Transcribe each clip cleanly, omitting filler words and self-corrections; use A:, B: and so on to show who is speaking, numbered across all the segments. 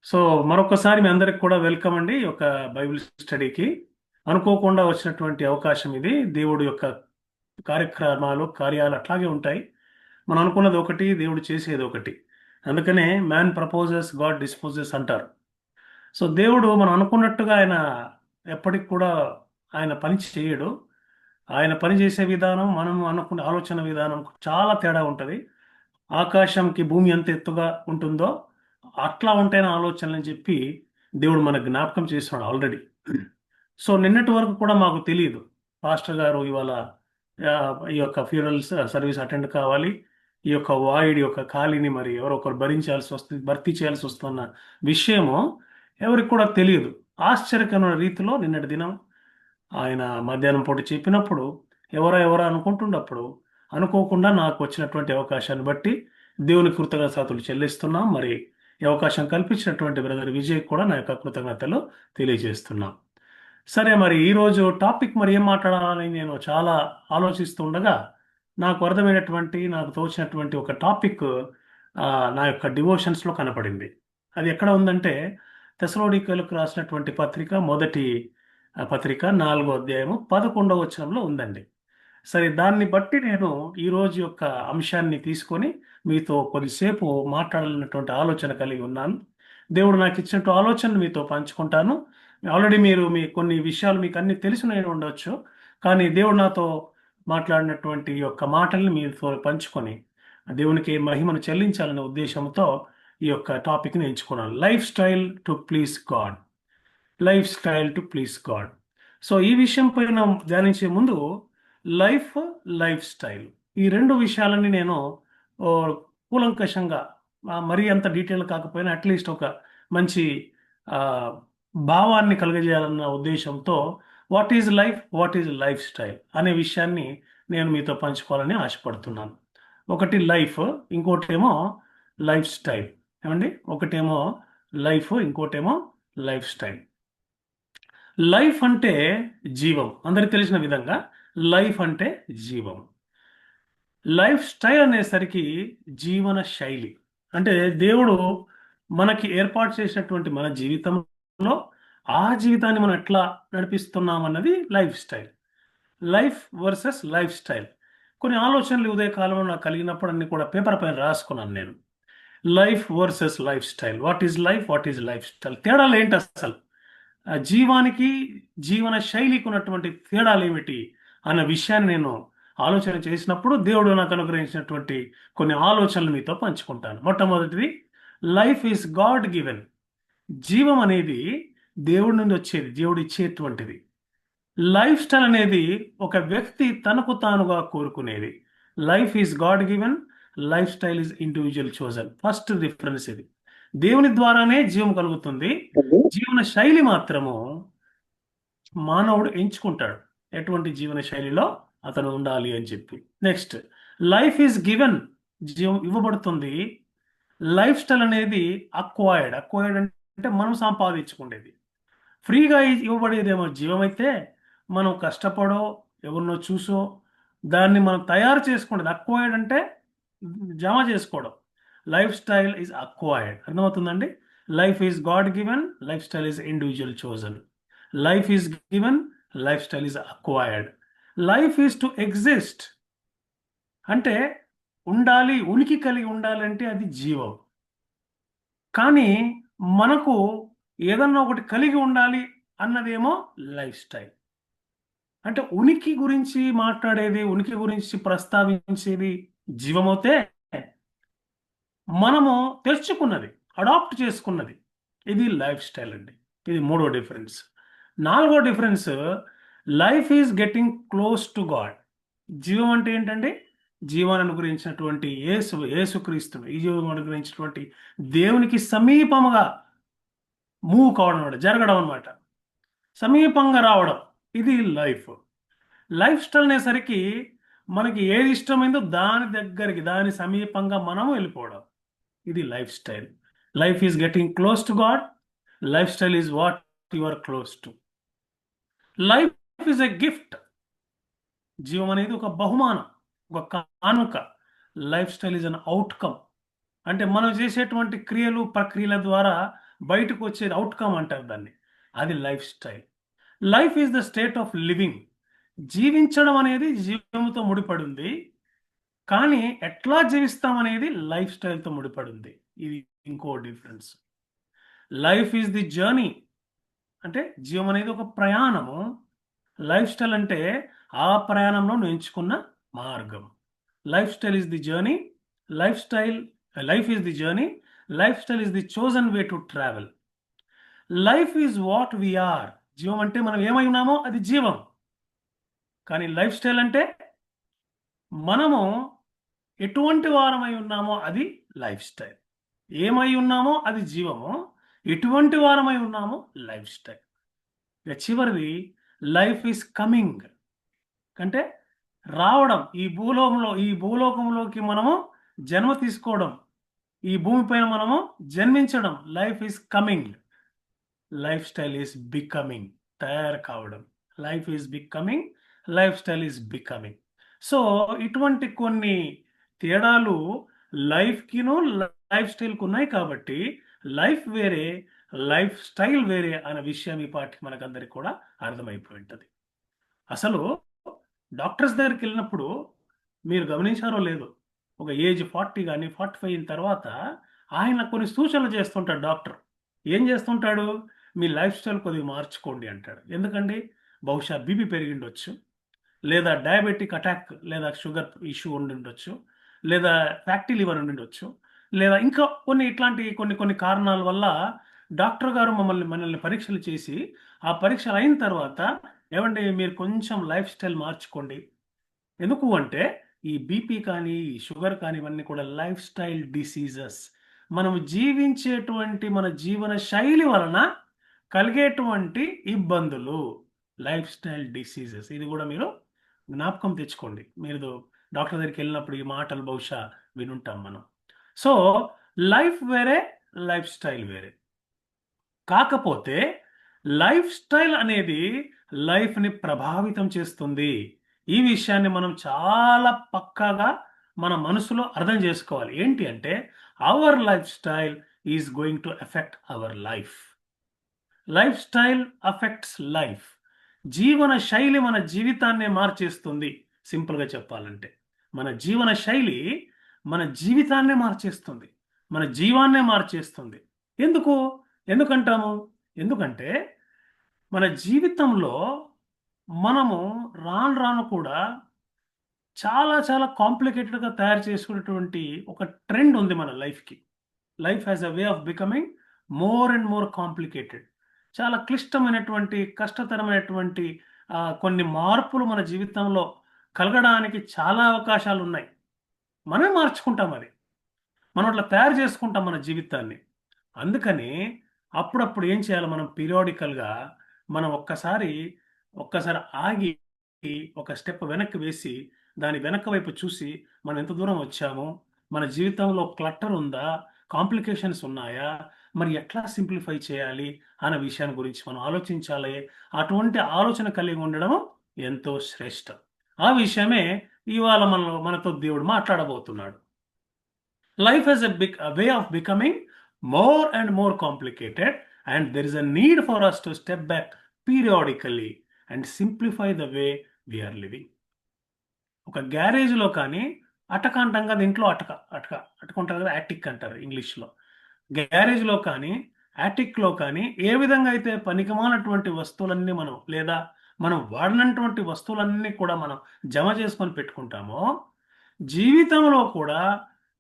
A: So మరొకసారి మీ అందరికి కూడా వెల్కమ్ అండి ఈ యొక్క బైబిల్ స్టడీకి. అనుకోకుండా వచ్చినటువంటి అవకాశం ఇది. దేవుడు యొక్క కార్యక్రమాలు కార్యాలు అట్లాగే ఉంటాయి. మనం అనుకున్నది ఒకటి, దేవుడు చేసేది ఒకటి. అందుకనే మ్యాన్ ప్రపోజెస్, గాడ్ డిస్పోజెస్ అంటారు. సో దేవుడు మనం అనుకున్నట్టుగా ఆయన ఎప్పటికి కూడా ఆయన పని చేయడు. ఆయన పని చేసే విధానం, మనం అనుకున్న ఆలోచన విధానం చాలా తేడా ఉంటుంది. ఆకాశంకి భూమి ఎంత ఎత్తుగా ఉంటుందో అట్లా ఉంటాయని ఆలోచనలు అని చెప్పి దేవుడు మనకు జ్ఞాపకం చేస్తున్నాడు ఆల్రెడీ. సో నిన్నటి వరకు కూడా మాకు తెలియదు పాస్టర్ గారు ఇవాళ ఆ, ఈ యొక్క ఫ్యూనరల్ సర్వీస్ అటెండ్ కావాలి, ఈ యొక్క వాయిడ్ యొక్క ఖాళీని మరి ఎవరో ఒకరు భరించాల్సి వస్తుంది, భర్తీ చేయాల్సి వస్తున్న విషయము ఎవరికి కూడా తెలియదు. ఆశ్చర్యకరమైన రీతిలో నిన్నటి దినం ఆయన మధ్యాహ్నం పూట చెప్పినప్పుడు ఎవరో ఎవరో అనుకుంటున్నప్పుడు అనుకోకుండా నాకు వచ్చినటువంటి అవకాశాన్ని బట్టి దేవుని కృతజ్ఞతలు చెల్లిస్తున్నాం. మరి ఈ అవకాశం కల్పించినటువంటి బ్రదర్ విజయ్ కూడా నా యొక్క కృతజ్ఞతలు తెలియజేస్తున్నాం. సరే, మరి ఈరోజు టాపిక్ మరి ఏం మాట్లాడాలని నేను చాలా ఆలోచిస్తుండగా నాకు అర్థమైనటువంటి, నాకు తోచినటువంటి ఒక టాపిక్ నా యొక్క డివోషన్స్లో కనపడింది. అది ఎక్కడ ఉందంటే తెసలోనికీయులకు రాసినటువంటి పత్రిక మొదటి పత్రిక 4వ అధ్యాయము 11వ వచనంలో ఉందండి. సరే, దాన్ని బట్టి నేను ఈరోజు యొక్క అంశాన్ని తీసుకొని మీతో కొద్దిసేపు మాట్లాడాలన్నటువంటి ఆలోచన కలిగి ఉన్నాను. దేవుడు నాకు ఇచ్చినట్టు ఆలోచన మీతో పంచుకుంటాను. ఆల్రెడీ మీరు మీ కొన్ని విషయాలు మీకు అన్ని తెలిసినవి ఉండొచ్చు, కానీ దేవుడు నాతో మాట్లాడినటువంటి యొక్క మాటల్ని మీతో పంచుకొని దేవునికి మహిమను చెల్లించాలనే ఉద్దేశంతో ఈ యొక్క టాపిక్ని ఎంచుకున్నాను. Life style to please God. Life style to please God. So ఈ విషయం పైన ధ్యానించే ముందు లైఫ్, లైఫ్ స్టైల్, ఈ రెండు విషయాలని నేను ఓ, కూలంకషంగా మరీ అంత డీటెయిల్ కాకపోయినా అట్లీస్ట్ ఒక మంచి ఆ, భావాన్ని కలుగజేయాలన్న ఉద్దేశంతో what is life, what is life style అనే విషయాన్ని నేను మీతో పంచుకోవాలని ఆశపడుతున్నాను. ఒకటి లైఫ్, ఇంకోటేమో లైఫ్ స్టైల్. ఏమండి, ఒకటేమో లైఫ్, ఇంకోటేమో లైఫ్ స్టైల్. లైఫ్ అంటే జీవం, అందరికి తెలిసిన విధంగా లైఫ్ అంటే జీవం. లైఫ్ స్టైల్ అనేసరికి జీవన శైలి. అంటే దేవుడు మనకి ఏర్పాటు చేసినటువంటి మన జీవితంలో ఆ జీవితాన్ని మనం ఎట్లా నడిపిస్తున్నాం అన్నది life style. Life versus life style. కొన్ని ఆలోచనలు ఉదయ కాలంలో నాకు కలిగినప్పుడు అన్ని కూడా పేపర్ పైన రాసుకున్నాను నేను. Life versus life style. What is life, what is life style, తేడాలు ఏంటి అసలు, ఆ జీవానికి జీవన శైలికి ఉన్నటువంటి తేడాలు ఏమిటి అన్న విషయాన్ని నేను ఆలోచన చేసినప్పుడు దేవుడు నాకు అనుగ్రహించినటువంటి కొన్ని ఆలోచనలు మీతో పంచుకుంటాను. మొట్టమొదటిది, లైఫ్ ఈజ్ గాడ్ గివెన్. జీవం అనేది దేవుడి నుండి వచ్చేది, దేవుడు ఇచ్చేటువంటిది. లైఫ్ స్టైల్ అనేది ఒక వ్యక్తి తనకు తానుగా కోరుకునేది. Life is God given, life style is individual chosen. First difference ఇది. దేవుని ద్వారానే జీవం కలుగుతుంది, జీవన శైలి మాత్రము మానవుడు ఎంచుకుంటాడు ఎటువంటి జీవన శైలిలో అతను ఉండాలి అని చెప్పి. నెక్స్ట్, లైఫ్ ఈజ్ గివెన్, జీవం ఇవ్వబడుతుంది. లైఫ్ స్టైల్ అనేది అక్వైర్డ్. అక్వైర్డ్ అంటే మనం సంపాదించుకునేది. ఫ్రీగా ఇవ్వబడేదేమో జీవం అయితే, మనం కష్టపడో ఎవరినో చూసో దాన్ని మనం తయారు చేసుకునేది. అక్వైర్డ్ అంటే జమ చేసుకోవడం. Life style is acquired. అర్థమవుతుందండి? Life is God given, life style is individual chosen. Life is given, life style is acquired. Life is to exist అంటే ఉండాలి, ఉనికి కలిగి ఉండాలంటే అది జీవం. కానీ మనకు ఏదన్నా ఒకటి కలిగి ఉండాలి అన్నదేమో లైఫ్ స్టైల్. అంటే ఉనికి గురించి మాట్లాడేది, ఉనికి గురించి ప్రస్తావించేది జీవమైతే, మనము తెచ్చుకున్నది, అడాప్ట్ చేసుకున్నది, ఇది లైఫ్ స్టైల్ అండి. ఇది మూడో డిఫరెన్స్. నాలుగో difference, life is getting close to God. జీవం అంటే ఏంటంటే జీవాన్ని అనుగ్రహించినటువంటి యేసుక్రీస్తుడు, ఈ జీవం అనుగ్రహించినటువంటి దేవునికి సమీపముగా మూవ్ కావడం అనమాట, జరగడం అనమాట, సమీపంగా రావడం. ఇది లైఫ్. లైఫ్ స్టైల్ అనేసరికి మనకి ఏది ఇష్టమైందో దాని దగ్గరికి, దాని సమీపంగా మనము వెళ్ళిపోవడం, ఇది life style. Life is getting close to God, life style is what you are close to. Life is a gift. జీవం అనేది ఒక బహుమానం, ఒక కానుక. Life style is an outcome. అంటే మనం చేసేటువంటి క్రియలు ప్రక్రియల ద్వారా బయటకు వచ్చేది అవుట్కమ్ అంటారు దాన్ని. అది life style. Life is the state of living. జీవించడం అనేది జీవంతో ముడిపడి ఉంది. కానీ ఎట్లా జీవిస్తాం అనేది లైఫ్ స్టైల్తో ముడిపడి ఉంది. ఇది ఇంకో difference. Life is the journey, అంటే జీవం అనేది ఒక ప్రయాణము. లైఫ్ స్టైల్ అంటే ఆ ప్రయాణంలో నువ్వు ఎంచుకున్న మార్గం. Life style is the journey. Life style life is the journey. Life style is the chosen way to travel. Life is what we're. జీవం అంటే మనం ఏమై ఉన్నామో అది జీవం. కానీ లైఫ్ స్టైల్ అంటే మనము ఎటువంటి వారమై ఉన్నామో అది లైఫ్ స్టైల్. ఏమై ఉన్నామో అది జీవము, ఎటువంటి వారమై ఉన్నామో లైఫ్ స్టైల్. ఇక చివరిది లైఫ్ ఈజ్ కమింగ్, అంటే రావడం. ఈ భూలోకంలోకి మనము జన్మ తీసుకోవడం, ఈ భూమిపైన మనము జన్మించడం. Life is coming. Life style is becoming, తయారు కావడం. Life is becoming, life style is becoming. So ఇటువంటి కొన్ని తేడాలు లైఫ్కిను లైఫ్ స్టైల్కి ఉన్నాయి. కాబట్టి లైఫ్ వేరే, లైఫ్ స్టైల్ వేరే అనే విషయం ఈ పాటికి మనకందరికి కూడా అర్థమైపోయి ఉంటుంది. అసలు డాక్టర్స్ దగ్గరికి వెళ్ళినప్పుడు మీరు గమనించారో లేదో, ఒక ఏజ్ 40 కానీ 45 అయిన తర్వాత ఆయన కొన్ని సూచనలు చేస్తుంటాడు డాక్టర్. ఏం చేస్తుంటాడు? మీ లైఫ్ స్టైల్ కొద్దిగా మార్చుకోండి అంటాడు. ఎందుకండి? బహుశా బీపీ పెరిగిండొచ్చు, లేదా డయాబెటిక్ అటాక్ లేదా షుగర్ ఇష్యూ ఉండిండొచ్చు, లేదా ఫ్యాటీ లివర్ ఉండిండొచ్చు, లేదా ఇంకా కొన్ని ఇట్లాంటి కొన్ని కారణాల వల్ల డాక్టర్ గారు మనల్ని పరీక్షలు చేసి, ఆ పరీక్షలు అయిన తర్వాత ఏమండి మీరు కొంచెం లైఫ్ స్టైల్ మార్చుకోండి. ఎందుకు అంటే ఈ బీపీ కానీ, ఈ షుగర్ కానీ ఇవన్నీ కూడా లైఫ్ స్టైల్ డిసీజెస్. మనం జీవించేటువంటి మన జీవన శైలి వలన కలిగేటువంటి ఇబ్బందులు, లైఫ్ స్టైల్ డిసీజెస్. ఇది కూడా మీరు జ్ఞాపకం తెచ్చుకోండి. మీరు డాక్టర్ దగ్గరికి వెళ్ళినప్పుడు ఈ మాటలు బహుశా వినుంటాం మనం. సో లైఫ్ వేరే, లైఫ్ స్టైల్ వేరే. కాకపోతే లైఫ్ స్టైల్ అనేది లైఫ్ని ప్రభావితం చేస్తుంది. ఈ విషయాన్ని మనం చాలా పక్కాగా మన మనసులో అర్థం చేసుకోవాలి. ఏంటి అంటే our life style is going to effect our life. Life style affects life. జీవన శైలి మన జీవితాన్నే మార్చేస్తుంది. సింపుల్గా చెప్పాలంటే మన జీవన శైలి మన జీవితాన్నే మార్చేస్తుంది, మన జీవాన్నే మార్చేస్తుంది. ఎందుకు ఎందుకంటాము? ఎందుకంటే మన జీవితంలో మనము రాను రాను కూడా చాలా చాలా కాంప్లికేటెడ్గా తయారు చేసుకునేటువంటి ఒక ట్రెండ్ ఉంది మన లైఫ్కి. Life has a way of becoming more and more complicated. చాలా క్లిష్టమైనటువంటి, కష్టతరమైనటువంటి కొన్ని మార్పులు మన జీవితంలో కలగడానికి చాలా అవకాశాలు ఉన్నాయి. మనమే మార్చుకుంటాం అది. మనం అట్లా తయారు చేసుకుంటాం మన జీవితాన్ని. అందుకని అప్పుడప్పుడు ఏం చేయాలి? మనం పీరియాడికల్గా మనం ఒక్కసారి ఆగి ఒక స్టెప్ వెనక్కి వేసి దాని వెనక వైపు చూసి మనం ఎంత దూరం వచ్చాము, మన జీవితంలో క్లట్టర్ ఉందా, కాంప్లికేషన్స్ ఉన్నాయా, మరి ఎట్లా సింప్లిఫై చేయాలి అనే విషయాన్ని గురించి మనం ఆలోచించాలి. అటువంటి ఆలోచన కలిగి ఉండడం ఎంతో శ్రేష్టం. ఆ విషయమే ఇవాళ మనతో దేవుడు మాట్లాడబోతున్నాడు. Life has a way of becoming more and more complicated, and there is a need for us to step back periodically and simplify the way we are living. ఒక గ్యారేజ్లో కానీ అటక అంటాం కదా, ఇంట్లో అటక ఉంటారు కదా, యాటిక్ అంటారు ఇంగ్లీష్లో. గ్యారేజ్లో కానీ యాటిక్లో కానీ ఏ విధంగా అయితే పనికిమాలినటువంటి వస్తువులన్నీ లేదా మనం వాడినటువంటి వస్తువులన్నీ కూడా మనం జమ చేసుకొని పెట్టుకుంటామో, జీవితంలో కూడా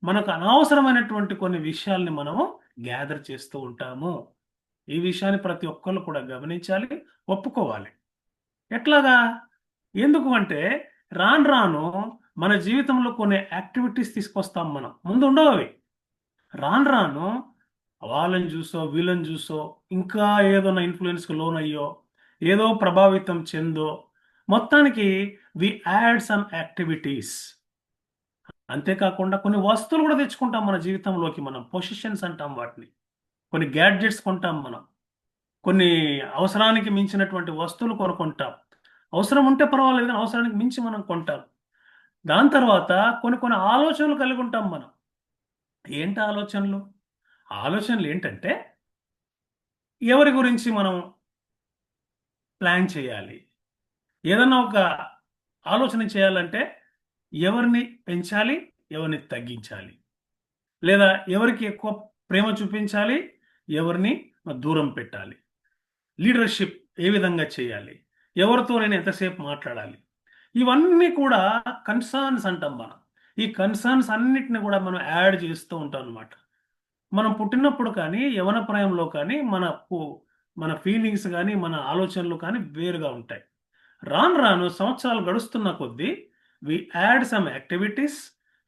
A: మనకు అనవసరమైనటువంటి కొన్ని విషయాల్ని మనము గ్యాదర్ చేస్తూ ఉంటాము. ఈ విషయాన్ని ప్రతి ఒక్కళ్ళు కూడా గమనించాలి, ఒప్పుకోవాలి. ఎట్లాగా? ఎందుకు అంటే రాను రాను మన జీవితంలో కొన్ని యాక్టివిటీస్ తీసుకొస్తాం మనం. ముందు ఉండవు అవి. రాను రాను వాళ్ళని చూసో వీళ్ళని చూసో ఇంకా ఏదైనా ఇన్ఫ్లుయెన్స్కి లోన్ అయ్యో ఏదో ప్రభావితం చెందో మొత్తానికి వి యాడ్ సమ్ యాక్టివిటీస్. అంతేకాకుండా కొన్ని వస్తువులు కూడా తెచ్చుకుంటాం మన జీవితంలోకి. మనం పొజిషన్స్ అంటాం వాటిని. కొన్ని గ్యాడ్జెట్స్ కొంటాం మనం. కొన్ని అవసరానికి మించినటువంటి వస్తువులు కొనుక్కుంటాం. అవసరం ఉంటే పర్వాలేదు, అవసరానికి మించి మనం కొంటాం. దాని తర్వాత కొన్ని ఆలోచనలు కలిగి ఉంటాం మనం. ఏంటి ఆలోచనలు? ఆలోచనలు ఏంటంటే ఎవరి గురించి మనం ప్లాన్ చేయాలి? ఏదన్నా ఒక ఆలోచన చేయాలంటే ఎవరిని పెంచాలి, ఎవరిని తగ్గించాలి, లేదా ఎవరికి ఎక్కువ ప్రేమ చూపించాలి, ఎవరిని దూరం పెట్టాలి, లీడర్షిప్ ఏ విధంగా చేయాలి, ఎవరితో నేను ఎంతసేపు మాట్లాడాలి, ఇవన్నీ కూడా కన్సర్న్స్ అంటాం మనం. ఈ కన్సర్న్స్ అన్నిటిని కూడా మనం యాడ్ చేస్తూ ఉంటాం అనమాట. మనం పుట్టినప్పుడు కానీ యవన ప్రాయంలో కానీ మన ఫీలింగ్స్ కానీ మన ఆలోచనలు కానీ వేరుగా ఉంటాయి. రాను రాను సంవత్సరాలు గడుస్తున్న కొద్దీ we add some activities,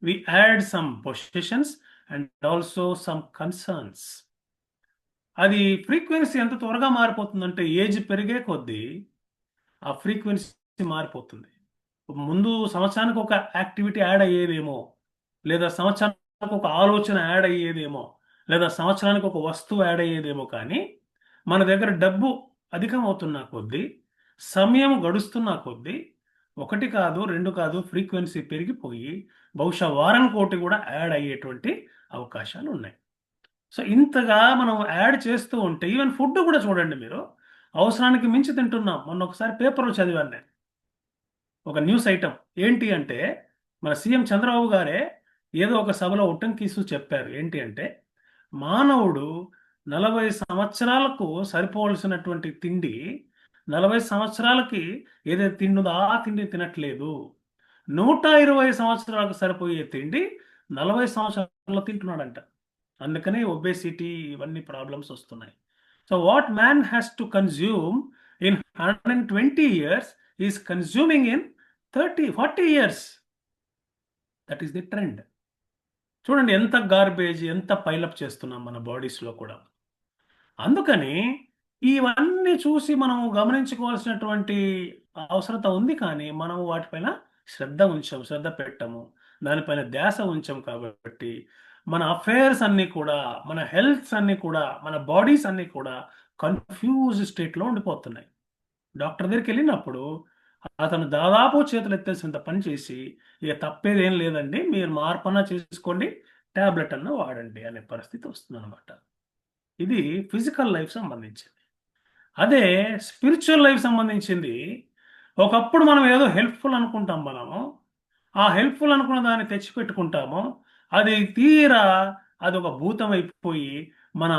A: we add some positions and also some concerns. అది ఫ్రీక్వెన్సీ ఎంత త్వరగా మారిపోతుందంటే ఏజ్ పెరిగే కొద్దీ ఆ ఫ్రీక్వెన్సీ మారిపోతుంది. ముందు సంవత్సరానికి ఒక యాక్టివిటీ యాడ్ అయ్యేదేమో, లేదా సంవత్సరానికి ఒక ఆలోచన యాడ్ అయ్యేదేమో, లేదా సంవత్సరానికి ఒక వస్తువు యాడ్ అయ్యేదేమో, కానీ మన దగ్గర డబ్బు అధికం అవుతున్న కొద్దీ, సమయం గడుస్తున్న కొద్దీ, ఒకటి కాదు రెండు కాదు ఫ్రీక్వెన్సీ పెరిగిపోయి బహుశా వారం కోటి కూడా యాడ్ అయ్యేటువంటి అవకాశాలు ఉన్నాయి. సో ఇంతగా మనం యాడ్ చేస్తూ ఉంటే ఈవెన్ ఫుడ్ కూడా చూడండి మీరు, అవసరానికి మించి తింటున్నాం. మొన్న ఒకసారి పేపర్లో చదివాను నేను ఒక న్యూస్ ఐటమ్. ఏంటి అంటే మన సీఎం చంద్రబాబు గారే ఏదో ఒక సభలో ఉట్టంకిస్తూ చెప్పారు. ఏంటి అంటే మానవుడు 40 సంవత్సరాలకు సరిపోవలసినటువంటి తిండి 40 సంవత్సరాలకి ఏదైతే తిండి ఉందో ఆ తిండి తినట్లేదు. 120 సంవత్సరాలకు సరిపోయే తిండి 40 సంవత్సరాల్లో తింటున్నాడంట. అందుకనే ఒబేసిటీ ఇవన్నీ ప్రాబ్లమ్స్ వస్తున్నాయి. So what man has to consume in 120 years is consuming in 30-40 years. That is the trend. చూడండి ఎంత గార్బేజ్, ఎంత పైలప్ చేస్తున్నాం మన బాడీస్లో కూడా. అందుకని ఇవన్నీ చూసి మనం గమనించుకోవాల్సినటువంటి అవసరత ఉంది, కానీ మనం వాటిపైన శ్రద్ధ పెట్టము, దానిపైన ధ్యాస ఉంచాం. కాబట్టి మన అఫైర్స్ అన్నీ కూడా, మన హెల్త్స్ అన్నీ కూడా, మన బాడీస్ అన్నీ కూడా కన్ఫ్యూజ్ స్టేట్లో ఉండిపోతున్నాయి. డాక్టర్ దగ్గరికి వెళ్ళినప్పుడు అతను దాదాపు చేతులు ఎత్తేసినంత పని చేసి, ఇక తప్పేది ఏం లేదండి, మీరు మార్పన్నా చేసుకోండి, ట్యాబ్లెట్ అన్న వాడండి అనే పరిస్థితి వస్తుందన్నమాట. ఇది ఫిజికల్ లైఫ్ సంబంధించింది. అదే స్పిరిచువల్ లైఫ్ సంబంధించింది, ఒకప్పుడు మనం ఏదో హెల్ప్ఫుల్ అనుకుంటాం, మనము ఆ హెల్ప్ఫుల్ అనుకున్న దాన్ని తెచ్చిపెట్టుకుంటాము. అది తీరా అది ఒక భూతం అయిపోయి మన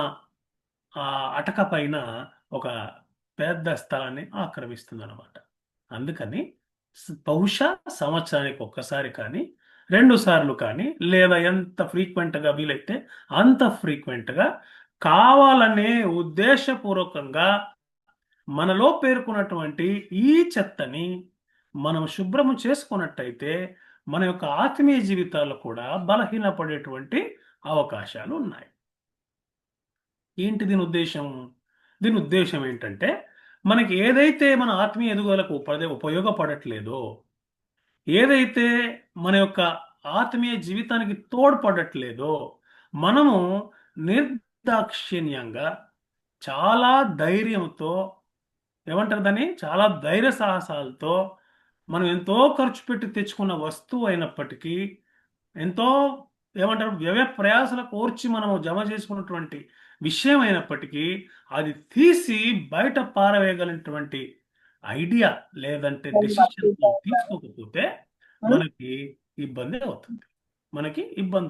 A: అటక పైన ఒక పెద్ద స్థలాన్ని ఆక్రమిస్తుంది అనమాట. అందుకని బహుశా సంవత్సరానికి ఒక్కసారి కానీ, 2 సార్లు కానీ, లేదా ఎంత ఫ్రీక్వెంట్గా వీలైతే అంత ఫ్రీక్వెంట్గా కావాలనే ఉద్దేశపూర్వకంగా మనలో పేర్కొన్నటువంటి ఈ చెత్తని మనం శుభ్రము చేసుకున్నట్టయితే మన యొక్క ఆత్మీయ జీవితాలు కూడా బలహీనపడేటువంటి అవకాశాలు ఉన్నాయి. ఏంటి దీని ఉద్దేశం? దీని ఉద్దేశం ఏంటంటే మనకి ఏదైతే మన ఆత్మీయ ఎదుగుదలకు ఉపయోగపడట్లేదో, ఏదైతే మన యొక్క ఆత్మీయ జీవితానికి తోడ్పడట్లేదో, మనము నిర్దాక్షిణ్యంగా చాలా ధైర్యంతో, ఏమంటారు దాన్ని, చాలా ధైర్య సాహసాలతో మనం ఎంతో ఖర్చు పెట్టి తెచ్చుకున్న వస్తువు అయినప్పటికీ, ఎంతో ఏమంటారు వ్యయ ప్రయాసల కోర్చి మనము జమ చేసుకున్నటువంటి విషయం అయినప్పటికీ, అది తీసి బయట పారవేయగలిగినటువంటి ఐడియా లేదంటే డెసిషన్ తీసుకోకపోతే మనకి ఇబ్బంది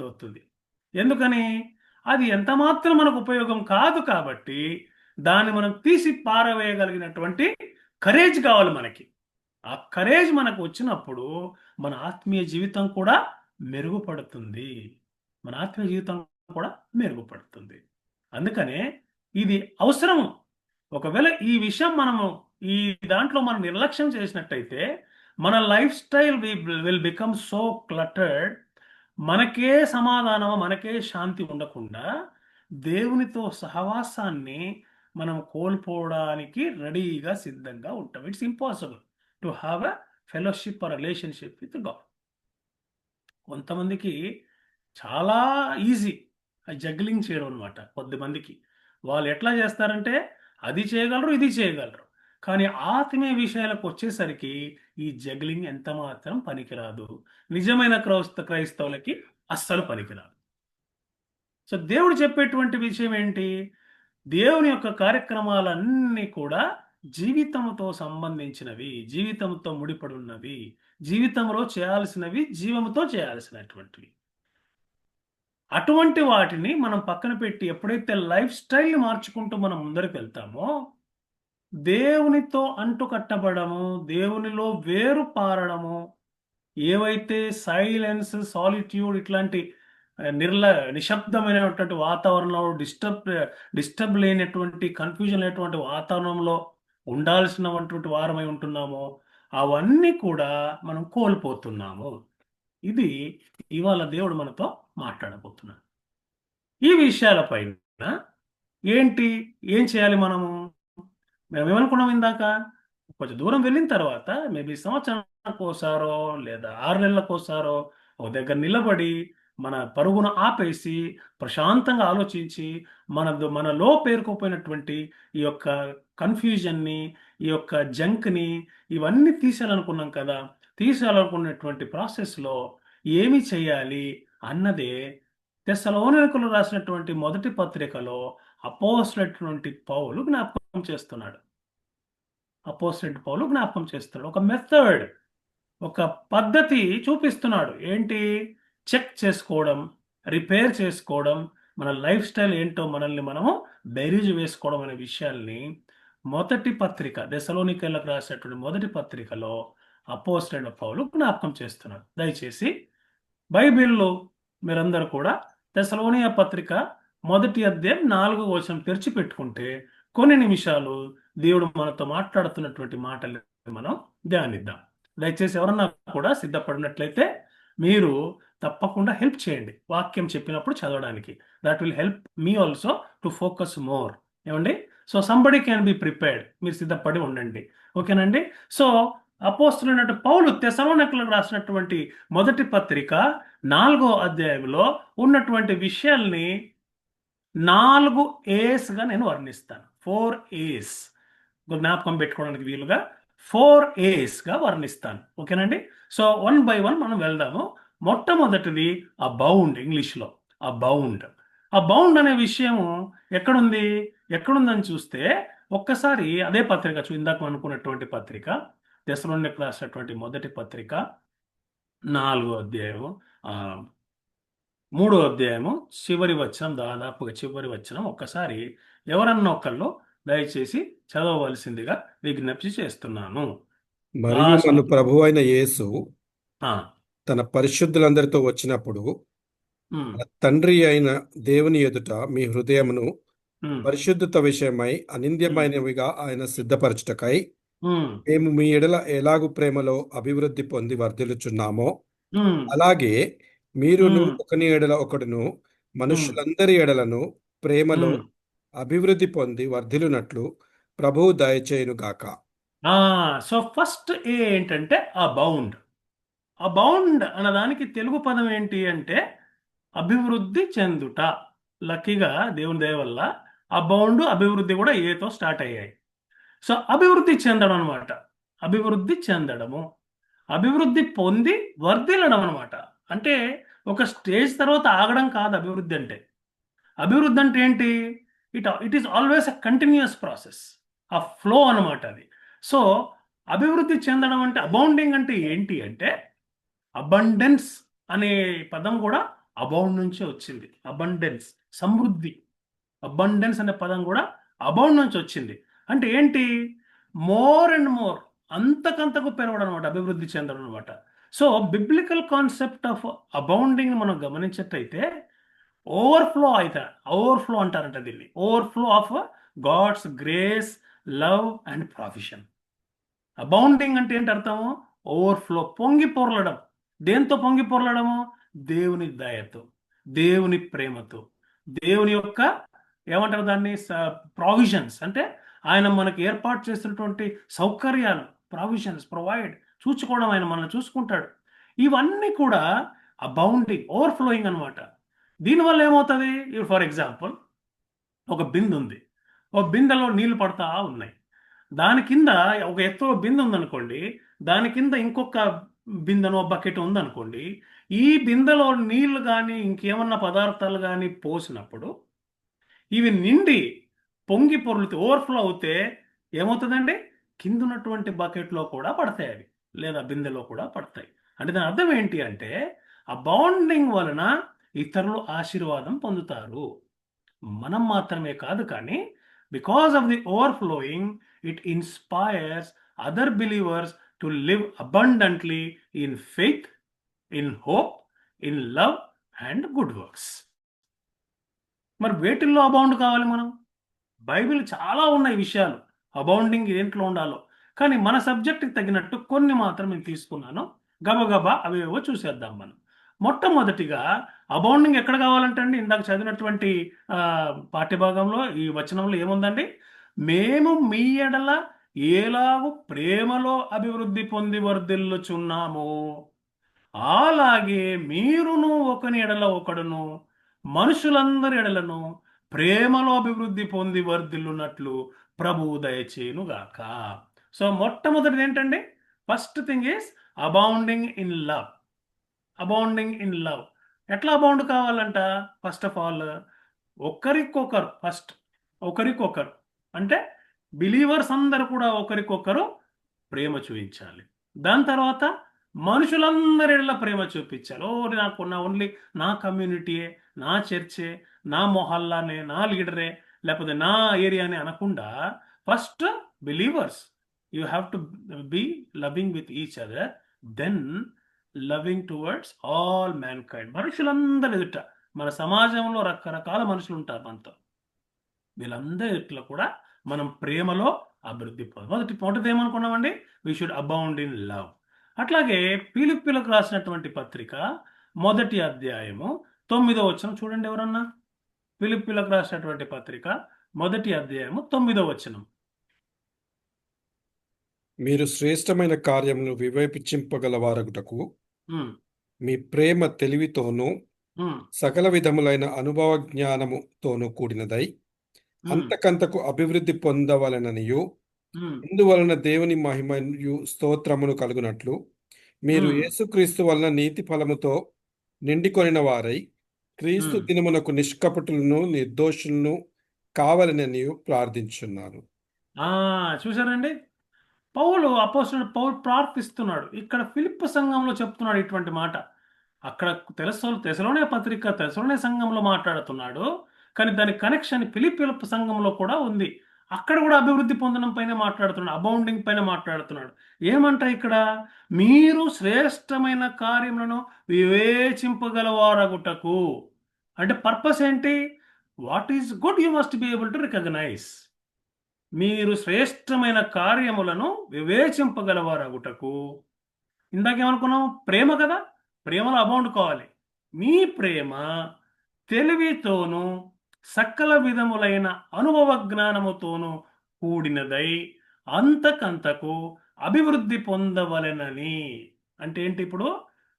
A: అవుతుంది. ఎందుకని? అది ఎంత మాత్రం మనకు ఉపయోగం కాదు. కాబట్టి దాన్ని మనం తీసి పారవేయగలిగినటువంటి కరేజ్ కావాలి మనకి. ఆ కరేజ్ మనకు వచ్చినప్పుడు మన ఆత్మీయ జీవితం కూడా మెరుగుపడుతుంది. అందుకనే ఇది అవసరం. ఒకవేళ ఈ విషయం ఈ దాంట్లో మనం నిర్లక్ష్యం చేసినట్టయితే మన life style will become so cluttered. మనకే సమాధానం, మనకే శాంతి ఉండకుండా దేవునితో సహవాసాన్ని మనం కోల్పోవడానికి రెడీగా సిద్ధంగా ఉంటాం. It's impossible to have a fellowship or relationship with God. కొంతమందికి చాలా ఈజీ జగ్లింగ్ చేయడం అనమాట. కొద్దిమందికి వాళ్ళు ఎట్లా చేస్తారంటే అది చేయగలరు, ఇది చేయగలరు, కానీ ఆత్మీయ విషయాలకు వచ్చేసరికి ఈ జగ్లింగ్ ఎంత మాత్రం పనికిరాదు. నిజమైన క్రైస్తవులకి అస్సలు పనికిరాదు. సో దేవుడు చెప్పేటువంటి విషయం ఏంటి? దేవుని యొక్క కార్యక్రమాలన్నీ కూడా జీవితంతో సంబంధించినవి, జీవితంతో ముడిపడి ఉన్నవి, జీవితంలో చేయాల్సినవి, జీవంతో చేయాల్సినటువంటివి. అటువంటి వాటిని మనం పక్కన పెట్టి ఎప్పుడైతే లైఫ్ స్టైల్ మార్చుకుంటూ మనం ముందరికి వెళ్తామో, దేవునితో అంటుకట్టబడము, దేవునిలో వేరు పారడము, ఏవైతే సైలెన్స్, సాలిట్యూడ్ ఇట్లాంటి నిశ్శబ్దమైనటువంటి వాతావరణంలో డిస్టర్బ్ లేనటువంటి కన్ఫ్యూజన్ లేనటువంటి వాతావరణంలో ఉండాల్సినటువంటి వారమై ఉంటున్నామో అవన్నీ కూడా మనం కోల్పోతున్నాము. ఇది ఇవాళ దేవుడు మనతో మాట్లాడబోతున్నాడు. ఈ విషయాలపైన ఏంటి, ఏం చేయాలి మనము? మేము ఏమనుకున్నాం ఇందాక, కొంచెం దూరం వెళ్ళిన తర్వాత మేబీ సంవత్సరానికోసారో లేదా 6 నెలలకోసారో ఒక దగ్గర నిలబడి మన పరుగును ఆపేసి ప్రశాంతంగా ఆలోచించి మనలో పేరుకోపోయినటువంటి ఈ యొక్క కన్ఫ్యూజన్ని, ఈ యొక్క జంక్ని, ఇవన్నీ తీసేయాలనుకున్నాం కదా. తీసేయాలనుకున్నటువంటి ప్రాసెస్లో ఏమి చేయాలి అన్నదే తెస్సలోనికలు రాసినటువంటి మొదటి పత్రికలో అపోస్తలుడైనటువంటి పౌలు జ్ఞాపకం చేస్తున్నాడు. ఒక మెథడ్, ఒక పద్ధతి చూపిస్తున్నాడు. ఏంటి? చెక్ చేసుకోవడం, రిపేర్ చేసుకోవడం, మన లైఫ్ స్టైల్ ఏంటో మనల్ని మనము బెరీజు వేసుకోవడం అనే విషయాల్ని మొదటి పత్రిక, తెస్సలోనికలకు రాసినటువంటి మొదటి పత్రికలో అపోస్తలుడైన పౌలు జ్ఞాపకం చేస్తున్నాడు. దయచేసి బైబిల్లో మీరందరూ కూడా తెస్సలోనియ పత్రిక మొదటి అధ్యాయం 4వ వచనం తెరిచి పెట్టుకుంటే కొన్ని నిమిషాలు దేవుడు మనతో మాట్లాడుతున్నటువంటి మాటలు మనం ధ్యానిద్దాం. దయచేసి ఎవరన్నా కూడా సిద్ధపడినట్లయితే మీరు తప్పకుండా హెల్ప్ చేయండి వాక్యం చెప్పినప్పుడు చదవడానికి. That will help me also to focus more. ఏమండి? So somebody can be prepared. మీరు సిద్ధపడి ఉండండి. ఓకేనండి? సో అపోస్తలుడైన పౌలు తెస్సలోనికలకు రాసినటువంటి మొదటి పత్రిక 4వ అధ్యాయంలో ఉన్నటువంటి విషయాల్ని 4 A's గా నేను వర్ణిస్తాను. 4 A's జ్ఞాపకం పెట్టుకోవడానికి వీలుగా 4 A's గా వర్ణిస్తాను. ఓకేనండి? సో 1 by 1 మనం వెళ్దాము. మొట్టమొదటిది అబౌండ్. ఇంగ్లీష్లో అబౌండ్. అబౌండ్ అనే విషయము ఎక్కడుందని చూస్తే ఒక్కసారి అదే పత్రిక ఇందాక అనుకున్నటువంటి పత్రిక, తెస్సలోనికలకు రాసినటువంటి మొదటి పత్రిక 4వ అధ్యాయము 3వ అధ్యాయము చివరి వచనం, దాదాపుగా చివరి వచనం ఒక్కసారి ఎవరన్నా ఒకళ్ళు దయచేసి చదవవలసిందిగా విజ్ఞప్తి చేస్తున్నాను.
B: మరియు మన ప్రభు అయిన యేసు
A: ఆ,
B: తన పరిశుద్ధులందరితో వచ్చినప్పుడు
A: ఉమ్,
B: మన తండ్రి అయిన దేవుని ఎదుట మీ హృదయమును
A: ఉమ్,
B: పరిశుద్ధత విషయమై అనింద్యమైనవిగా ఆయన సిద్ధపరచుటకై
A: ఉమ్,
B: మేము మీ ఎడల ఎలాగు ప్రేమలో అభివృద్ధి పొంది వర్ధిల్లుచున్నామో
A: ఉమ్,
B: అలాగే మీరును
A: ఉమ్,
B: ఒకని ఎడల ఒకడును
A: ఉమ్,
B: మనుషులందరి ఎడలను ప్రేమలో
A: ఉమ్.
B: అభివృద్ధి పొంది వర్ధిల్లునట్లు ప్రభువు దయచేయునుగాక.
A: సో ఫస్ట్ ఏ ఏంటంటే అబౌండ్. అబౌండ్ అన్నదానికి తెలుగు పదం ఏంటి అంటే అభివృద్ధి చెందుట. లక్కీగా దేవుని దయ వల్ల అబౌండ్, అభివృద్ధి కూడా ఏతో స్టార్ట్ అయ్యాయి. సో అభివృద్ధి చెందడం అనమాట. అభివృద్ధి చెందడము, అభివృద్ధి పొంది వర్ధిల్లడం అనమాట. అంటే ఒక స్టేజ్ తర్వాత ఆగడం కాదు అభివృద్ధి అంటే. అభివృద్ధి అంటే ఏంటి? It is always a continuous process, ఆ ఫ్లో అనమాట అది. సో అభివృద్ధి చెందడం అంటే, అబౌండింగ్ అంటే ఏంటి అంటే అబండెన్స్ అనే పదం కూడా అబౌండ్ నుంచే వచ్చింది. అబండెన్స్, సమృద్ధి. అబండెన్స్ అనే పదం కూడా అబౌండ్ నుంచి వచ్చింది. అంటే ఏంటి? మోర్ అండ్ మోర్, అంతకంతకు పెరగడం అనమాట అభివృద్ధి చెందడం అనమాట. So biblical concept of abounding మనం గమనించినట్టయితే ఓవర్ఫ్లో అంటారంట దీన్ని. Overflow of God's grace, love and provision. Abounding అంటే ఏంటి అర్థము? ఓవర్ఫ్లో, పొంగి పొరలడం. దేంతో పొంగి పొరలడము? దేవుని దయతో, దేవుని ప్రేమతో, దేవుని యొక్క ఏమంటారు దాన్ని, ప్రావిజన్స్ అంటే ఆయన మనకు ఏర్పాటు చేసినటువంటి సౌకర్యాలు, ప్రావిజన్స్, ప్రొవైడ్, చూసుకోవడం, ఆయన మనల్ని చూసుకుంటాడు. ఇవన్నీ కూడా అబౌండింగ్, ఓవర్ఫ్లోయింగ్ అనమాట. దీనివల్ల ఏమవుతుంది? ఫర్ ఎగ్జాంపుల్, ఒక బిందె ఉంది, ఒక బిందెలో నీళ్లు పడతా ఉన్నాయి. దాని కింద ఒక ఎత్తులో బిందె ఉందనుకోండి, దాని కింద ఇంకొక బిందెనో బకెట్ ఉందనుకోండి. ఈ బిందెలో నీళ్లు కానీ ఇంకేమన్నా పదార్థాలు కానీ పోసినప్పుడు ఇవి నిండి పొంగి పొర్లుతే ఓవర్ఫ్లో అవుతే ఏమవుతుందండి? కింద ఉన్నటువంటి బకెట్లో కూడా పడతాయి అవి, లేదా బిందెలో కూడా పడతాయి. అంటే దాని అర్థం ఏంటి అంటే, ఆ బాండింగ్ వలన ఇతరులు ఆశీర్వాదం పొందుతారు. మనం మాత్రమే కాదు కానీ, because of the overflowing it inspires other believers to live abundantly in faith, in hope, in love and good works. మరి వేటిల్లో అబౌండ్ కావాలి మనం? బైబిల్ చాలా ఉన్నాయి విషయాలు, అబౌండింగ్ దేంట్లో ఉండాలో. కానీ మన సబ్జెక్ట్కి తగినట్టు కొన్ని మాత్రం నేను తీసుకున్నాను. గబగబా అవేవో చూసేద్దాం మనం. మొట్టమొదటిగా అబౌండింగ్ ఎక్కడ కావాలంటే అండి, ఇందాక చదివినటువంటి పాఠ్యభాగంలో ఈ వచనంలో ఏముందండి? మేము మీ ఎడల ఏలాగు ప్రేమలో అభివృద్ధి పొంది వర్ధిల్లుచున్నాము, అలాగే మీరును ఒకని ఎడల ఒకడును మనుషులందరి ఎడలను ప్రేమలో అభివృద్ధి పొంది వర్ధిల్లునట్లు ప్రభువు దయచేయునుగాక. సో మొట్టమొదటిది ఏంటండి? First thing is abounding in love. Abounding in love ఎట్లా అబౌండ్ కావాలంట? ఫస్ట్ ఆఫ్ ఆల్ ఒకరికొకరు అంటే బిలీవర్స్ అందరూ కూడా ఒకరికొకరు ప్రేమ చూపించాలి. దాని తర్వాత మనుషులందరిలో ప్రేమ చూపించాలి. నాకు నా ఓన్లీ నా కమ్యూనిటీయే, నా చర్చే, నా మొహల్లానే, నా లీడరే, లేకపోతే నా ఏరియానే అనకుండా first believers you have to be loving with each other, then loving towards all mankind. మనుషులందరి ఎదుట, మన సమాజంలో రకరకాల మనుషులు ఉంటారు మనతో, వీళ్ళందరి ఎదుట కూడా మనం ప్రేమలో అభివృద్ధి పొందాలి. మొదటిది ఏమనుకున్నామండి? We should abound in love. అట్లాగే ఫిలిప్పీలకు రాసినటువంటి పత్రిక 1వ అధ్యాయము 9వ వచనం చూడండి ఎవరన్నా. ఫిలిప్పీలకు రాసినటువంటి పత్రిక 1వ అధ్యాయము 9వ వచనం.
B: మీరు శ్రేష్టమైన కార్యమును వివేచింపగలవారగుటకు
A: ఉమ్,
B: మీ ప్రేమ తెలివితోనూ
A: ఉమ్,
B: సకల విధములైన అనుభవ జ్ఞానముతోనూ కూడినదై
A: ఉమ్,
B: అంతకంతకు అభివృద్ధి పొందవలెననియు,
A: ఉమ్,
B: ఇందువలన దేవుని మహిమయు స్తోత్రమును కలుగునట్లు మీరు
A: ఉమ్,
B: యేసుక్రీస్తు వలన నీతి ఫలముతో నిండికొనిన వారై క్రీస్తు
A: ఉమ్.
B: దినమునకు నిష్కపటులను నిర్దోషులను కావాలనని ప్రార్థించున్నాను.
A: చూసారండి, అపోస్తలుడు పౌలు ప్రార్థిస్తున్నాడు. ఇక్కడ ఫిలిప్పి సంఘంలో చెప్తున్నాడు ఇటువంటి మాట. అక్కడ తెసలోనిక పత్రిక తెసలోనిక సంఘంలో మాట్లాడుతున్నాడు, కానీ దాని కనెక్షన్ ఫిలిప్పి సంఘంలో కూడా ఉంది. అక్కడ కూడా అభివృద్ధి పొందడం పైన మాట్లాడుతున్నాడు, అబౌండింగ్ పైన మాట్లాడుతున్నాడు. ఏమంట ఇక్కడ? మీరు శ్రేష్టమైన కార్యములను వివేచింపగలవారగుటకు. అంటే పర్పస్ ఏంటి? What is good you must be able to recognise. మీరు శ్రేష్టమైన కార్యములను వివేచింపగలవారగుటకు. ఇందాకేమనుకున్నాము? ప్రేమ కదా, ప్రేమలో అబౌండ్ కావాలి. మీ ప్రేమ తెలివితోనూ సకల విధములైన అనుభవ జ్ఞానముతోనూ కూడినదై అంతకంతకు అభివృద్ధి పొందవలెనని. అంటే ఏంటి ఇప్పుడు?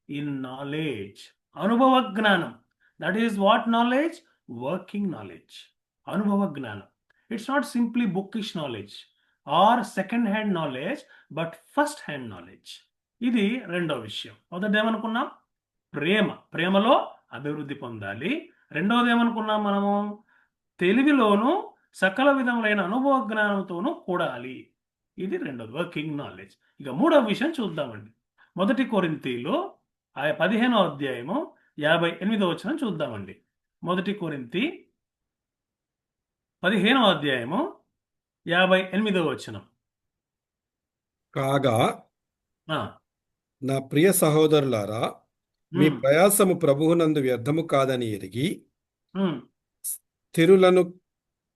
A: ఇన్ నాలెడ్జ్, అనుభవ జ్ఞానం. That is what knowledge? Working knowledge, అనుభవ జ్ఞానం. It's not simply bookish knowledge or second hand knowledge, but first hand knowledge. ఇది రెండో విషయం. మొదటి ఏమనుకున్నాం? ప్రేమలో అభివృద్ధి పొందాలి. రెండవది ఏమనుకున్నాం మనము? తెలివిలోను సకల విధములైన అనుభవ జ్ఞానంతోనూ కూడాలి. ఇది రెండోది, వర్కింగ్ నాలెడ్జ్. ఇక మూడవ విషయం చూద్దామండి. 1 కొరింథీలో 15వ అధ్యాయము 58వ వచనం చూద్దామండి. 1 కొరింథీ 15వ అధ్యాయము 58వ వచనం.
B: కాగా
A: ఆ,
B: నా ప్రియ సహోదరులారా, మీ
A: ఉమ్,
B: ప్రయాసము ప్రభువునందు వ్యర్థము కాదని ఎరిగి
A: ఉమ్,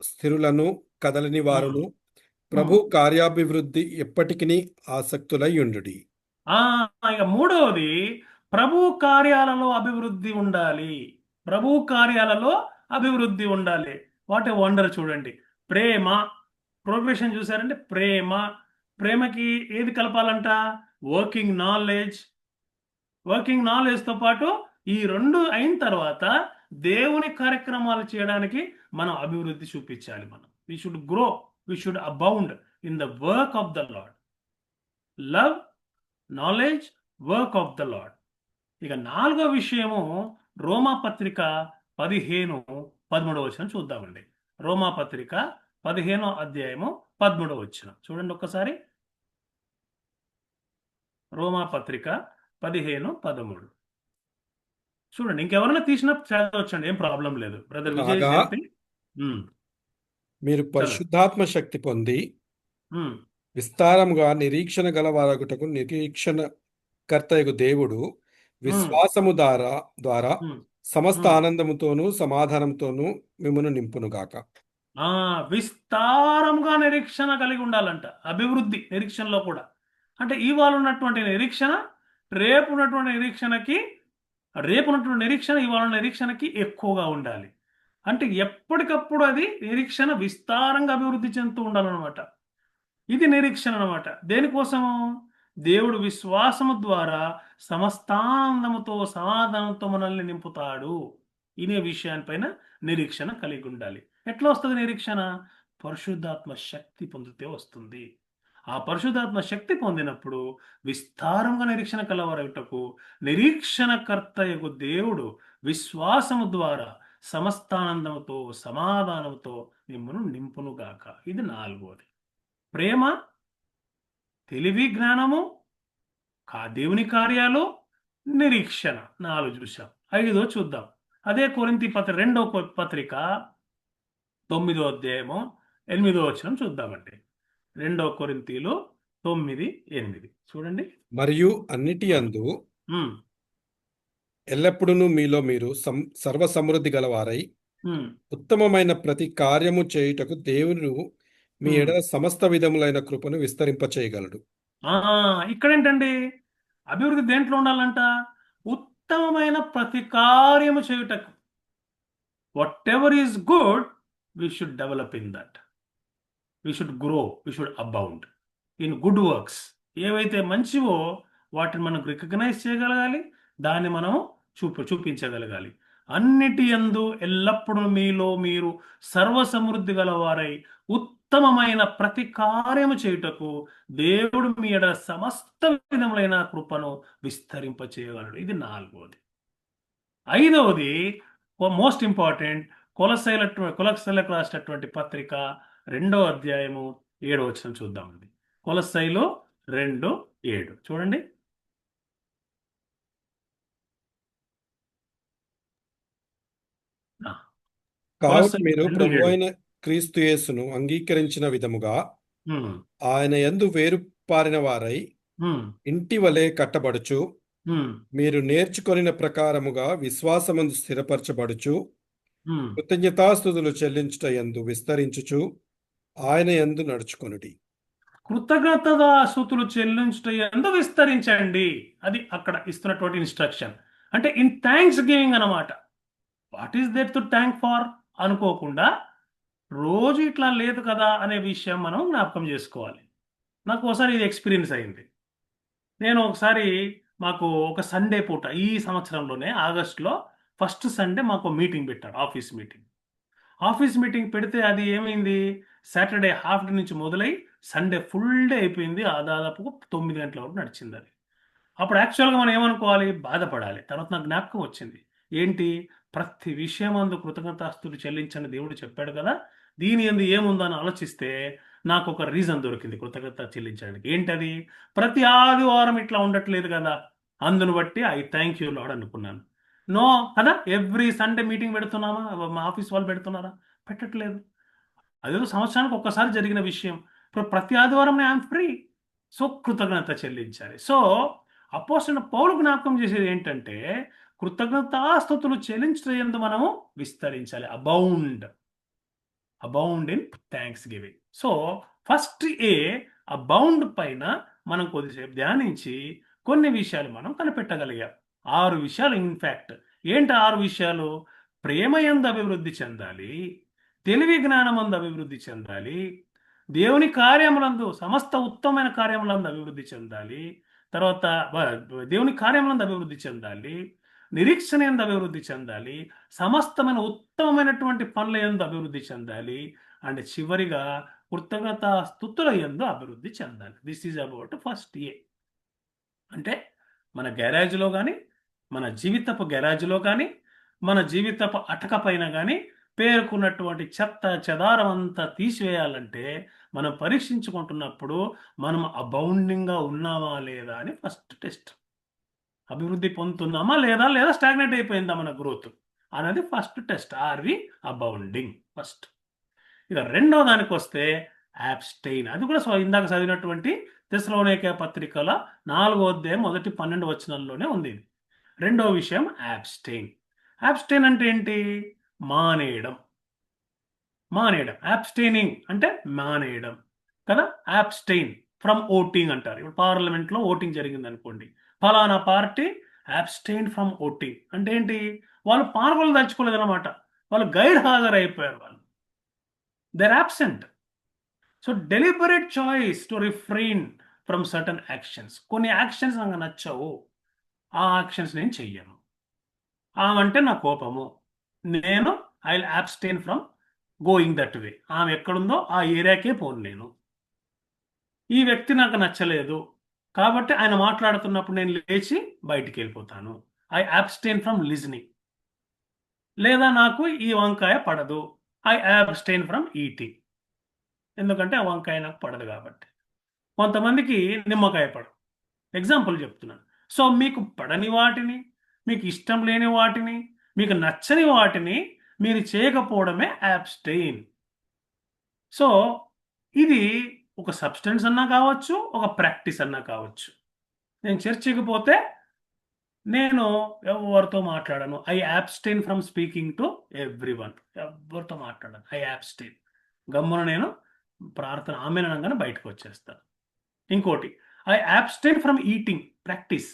B: స్థిరులను కదలని
A: ఉమ్,
B: వారును
A: ఉమ్.
B: ప్రభు కార్యాభివృద్ధి ఎప్పటికీ ఆసక్తులై ఉండుడి.
A: ఇక మూడవది, ప్రభు కార్యాలలో అభివృద్ధి ఉండాలి. ప్రభు కార్యాలలో అభివృద్ధి ఉండాలి. వాట్ ఏ వండర్ చూడండి. ప్రేమ ప్రోగ్రెషన్ చూసారంటే, ప్రేమకి ఏది కలపాలంట? వర్కింగ్ నాలెడ్జ్తో పాటు ఈ రెండు అయిన తర్వాత దేవుని కార్యక్రమాలు చేయడానికి మనం అభివృద్ధి చూపించాలి. We should grow, we should abound in the work of the Lord. Love, knowledge, work of the Lord. ఇక నాలుగో విషయము రోమా పత్రిక 15:13 చూద్దామండి. రోమా పత్రిక 15వ అధ్యాయము 13వ వచనం చూడండి ఒక్కసారి. రోమా పత్రిక 15:13. చూడండి, ఇంకెవరైనా తీసినా చదవచ్చండి, ఏం ప్రాబ్లం లేదు. బ్రదర్ విజయ్
B: కాగా
A: శెట్టి. ఉమ్,
B: మీరు
A: చదవండి.
B: పరిశుద్ధాత్మ శక్తి పొంది
A: ఉమ్,
B: విస్తారముగా నిరీక్షణ గలవారగుటకు నిరీక్షణ కర్తయగు దేవుడు
A: ఉమ్,
B: విశ్వాసము ద్వారా
A: ఉమ్,
B: సమస్త
A: ఉమ్.
B: ఆనందముతోనూ సమాధానంతోనూ మిమ్మును నింపునుగాక.
A: ఆ విస్తారంగా నిరీక్షణ కలిగి ఉండాలంట. అభివృద్ధి నిరీక్షణలో కూడా. అంటే ఇవాళ ఉన్నటువంటి నిరీక్షణ రేపు ఉన్నటువంటి నిరీక్షణకి రేపు ఉన్నటువంటి నిరీక్షణ ఇవాళ ఉన్న నిరీక్షణకి ఎక్కువగా ఉండాలి. అంటే ఎప్పటికప్పుడు అది నిరీక్షణ విస్తారంగా అభివృద్ధి చెందుతూ ఉండాలన్నమాట. ఇది నిరీక్షణ అన్నమాట. దేనికోసము? దేవుడు విశ్వాసము ద్వారా సమస్తానందముతో సమాధానంతో మనల్ని నింపుతాడు. ఇనే విషయానిపైన నిరీక్షణ కలిగి ఉండాలి. ఎట్లా వస్తుంది నిరీక్షణ? పరిశుద్ధాత్మ శక్తి పొందితే వస్తుంది. ఆ పరిశుద్ధాత్మ శక్తి పొందినప్పుడు విస్తారంగా నిరీక్షణ కలవరటకు నిరీక్షణకర్తయగు దేవుడు విశ్వాసము ద్వారా సమస్తానందముతో సమాధానముతో మిమ్మును నింపునుగాక. ఇది 4వది. ప్రేమ, తెలివి, జ్ఞానము, దేవుని కార్యాలు, నిరీక్షణ 4 చూసాం. 5దో చూద్దాం. అదే కొరింథీ రెండవ పత్రిక 9వ అధ్యాయము 8వ వచనం చూద్దామండి. 2 కొరింథీలు 9:8 చూడండి.
B: మరియు అన్నిటి యందు
A: ఉమ్,
B: ఎల్లప్పుడూ మీలో మీరు సర్వ సమృద్ధి గలవారై
A: ఉమ్,
B: ఉత్తమమైన ప్రతి కార్యము చేయుటకు దేవుడు మీ
A: ఉమ్.
B: ఎడల సమస్త విధములైన కృపను విస్తరింపచేయగలడు.
A: ఆ, ఇక్కడేంటండి అభివృద్ధి దేంట్లో ఉండాలంట? ఉత్తమమైన ప్రతి కార్యము చేయుటకు. What ever is good we should develop in that. We should grow, we should abound in good works. ఏవైతే మంచివో వాటిని మనం రికగ్నైజ్ చేయగలగాలి, దాన్ని మనం చూపించగలగాలి. అన్నిటి యందు ఎల్లప్పుడూ మీలో మీరు సర్వసమృద్ధి గలవారై ఉత్తమమైన ప్రతి కార్యము చేయుటకు దేవుడు మీ ఎడల సమస్త విధములైన కృపను విస్తరింపచేయగలడు. ఇది 4వది. 5వది మోస్ట్ ఇంపార్టెంట్, కొలస్సైలకు రాసినటువంటి పత్రిక 2వ అధ్యాయము 7వ వచనం చూద్దామండి. కొలస్సైలు 2:7 చూడండి.
B: కావున
A: కొలస్సైలు
B: మీరు
A: 2:7.
B: ప్రభు అయిన క్రీస్తు యేసును అంగీకరించిన విధముగా
A: ఉమ్,
B: ఆయన యందు వేరుపారిన వారై
A: ఉమ్,
B: ఇంటి వలె కట్టబడుచు
A: ఉమ్,
B: మీరు నేర్చుకొనిన ప్రకారముగా విశ్వాసమందు స్థిరపరచబడుచు
A: ఉమ్.
B: కృతజ్ఞతాస్తుతులు చెల్లించుట యందు విస్తరించుచు ఆయన యందు నడుచుకొనుడి.
A: కృతజ్ఞతగా స్తుతులు చెల్లించుట యందు విస్తరించండి. అది అక్కడ ఇస్తున్నటువంటి ఇన్స్ట్రక్షన్. అంటే ఇన్ థ్యాంక్స్ గివింగ్ అన్నమాట. What is there to thank for అనుకోకుండా రోజు ఇట్లా లేదు కదా అనే విషయం మనం జ్ఞాపకం చేసుకోవాలి. నాకు ఒకసారి ఇది ఎక్స్పీరియన్స్ అయింది. నేను ఒకసారి మాకు ఒక సండే పూట ఈ సంవత్సరంలోనే ఆగస్టులో ఫస్ట్ సండే మాకు మీటింగ్ పెట్టారు, ఆఫీస్ మీటింగ్. ఆఫీస్ మీటింగ్ పెడితే అది ఏమైంది, సాటర్డే హాఫ్ డే నుంచి మొదలై సండే ఫుల్ డే అయిపోయింది. దాదాపు 9 గంటల వరకు నడిచింది అది. అప్పుడు యాక్చువల్గా మనం ఏమనుకోవాలి, బాధపడాలి. తర్వాత నాకు జ్ఞాపకం వచ్చింది, ఏంటి, ప్రతి విషయమందు కృతజ్ఞతాస్తుతులు చెల్లించని దేవుడు చెప్పాడు కదా, దీని యందు ఏముందని ఆలోచిస్తే నాకు ఒక రీజన్ దొరికింది కృతజ్ఞత చెల్లించడానికి. ఏంటది? ప్రతి ఆదివారం ఇట్లా ఉండట్లేదు కదా, అందును బట్టి ఐ థ్యాంక్ యూ లార్డ్ అనుకున్నాను. నో కదా, ఎవ్రీ సండే మీటింగ్ పెడుతున్నామా? మా ఆఫీస్ వాళ్ళు పెడుతున్నారా? పెట్టట్లేదు. అదేదో సంవత్సరానికి ఒక్కసారి జరిగిన విషయం. ఇప్పుడు ప్రతి ఆదివారం ఐఎమ్ ఫ్రీ. సో కృతజ్ఞత చెల్లించాలి. సో అపోస్తలుడైన పౌలు జ్ఞాపకం చేసేది ఏంటంటే, కృతజ్ఞతాస్తుతులు చెల్లించడం యందు మనము విస్తరించాలి. Abound in thanks giving. So first abound పైన మనం కొద్దిసేపు ధ్యానించి కొన్ని విషయాలు మనం కనిపెట్టగలిగాం. 6 విషయాలు ఇన్ఫ్యాక్ట్. ఏంటి 6 విషయాలు? ప్రేమ యందు అభివృద్ధి చెందాలి, తెలివి జ్ఞానమందు అభివృద్ధి చెందాలి, దేవుని కార్యములందు సమస్త ఉత్తమమైన కార్యములందు అభివృద్ధి చెందాలి, తర్వాత దేవుని కార్యములందు అభివృద్ధి చెందాలి, నిరీక్షణ యందు అభివృద్ధి చెందాలి, సమస్తమైన ఉత్తమమైనటువంటి పనుల యందు అభివృద్ధి చెందాలి, అండ్ చివరిగా కృతజ్ఞత స్తుతుల యందు అభివృద్ధి చెందాలి. దిస్ ఈజ్ అబౌట్ ఫస్ట్ అంటే మన గ్యారేజ్లో కానీ, మన జీవితపు గ్యారేజ్లో కానీ, మన జీవితపు అటక పైన కానీ పేరుకున్నటువంటి చెత్త చెదారం అంతా తీసివేయాలంటే మనం పరీక్షించుకుంటున్నప్పుడు మనం అబౌండింగ్గా ఉన్నామా లేదా అని ఫస్ట్ టెస్ట్. అభివృద్ధి పొందుతున్నామా లేదా, లేదా స్టాగ్నేట్ అయిపోయిందా మన గ్రోత్ అనేది first test. Are we abounding first. ఇక రెండో దానికి వస్తే యాబ్స్టెయిన్. అది కూడా ఇందాక చదివినటువంటి తెస్సలోనికే పత్రికల 4వ అధ్యాయం మొదటి 12 వచనాల్లోనే ఉంది ఇది. రెండో విషయం యాబ్స్టెయిన్. యాబ్స్టెయిన్ అంటే ఏంటి? మానేయడం. మానేయడం. యాబ్స్టెయినింగ్ అంటే మానేయడం కదా. యాబ్స్టెయిన్ ఫ్రమ్ ఓటింగ్ అంటారు. ఇప్పుడు పార్లమెంట్లో ఓటింగ్ జరిగింది అనుకోండి, ఫలానా పార్టీ యాబ్స్టెయిన్ ఫ్రమ్ ఓటింగ్ అంటే ఏంటి? వాళ్ళు పాల్గొనదలుచుకోలేదు అనమాట, వాళ్ళు గైర్ హాజరైపోయారు, వాళ్ళు they're absent. So deliberate choice to refrain from certain actions. కొన్ని యాక్షన్స్ నాకు నచ్చవు, ఆ యాక్షన్స్ నేను చెయ్యను. ఆమె నా కోపము, నేను I will abstain from going that way. ఆమె ఎక్కడుందో ఆ ఏరియాకే పోను నేను. ఈ వ్యక్తి నాకు నచ్చలేదు కాబట్టి ఆయన మాట్లాడుతున్నప్పుడు నేను లేచి బయటికి వెళ్ళిపోతాను. I abstain from listening. లేదా నాకు ఈ వంకాయ పడదు, ఐ అబ్స్టైన్ ఫ్రమ్ ఈటింగ్. ఎందుకంటే ఆ వంకాయ నాకు పడదు కాబట్టి. కొంతమందికి నిమ్మకాయ పడదు, ఎగ్జాంపుల్ చెప్తున్నాను. సో మీకు పడని వాటిని, మీకు ఇష్టం లేని వాటిని, మీకు నచ్చని వాటిని మీరు చేయకపోవడమే అబ్స్టెయిన్. సో ఇది ఒక సబ్స్టెన్స్ అన్నా కావచ్చు, ఒక ప్రాక్టీస్ అన్నా కావచ్చు. నేను చర్చికి పోతే నేను ఎవరితో మాట్లాడను. I abstain from speaking to everyone. ఎవరితో మాట్లాడను, ఐ అబ్స్టెయిన్. గమ్మున నేను ప్రార్థన ఆమెను అనగానే బయటకు వచ్చేస్తాను. ఇంకోటి, I abstain from eating. Practice.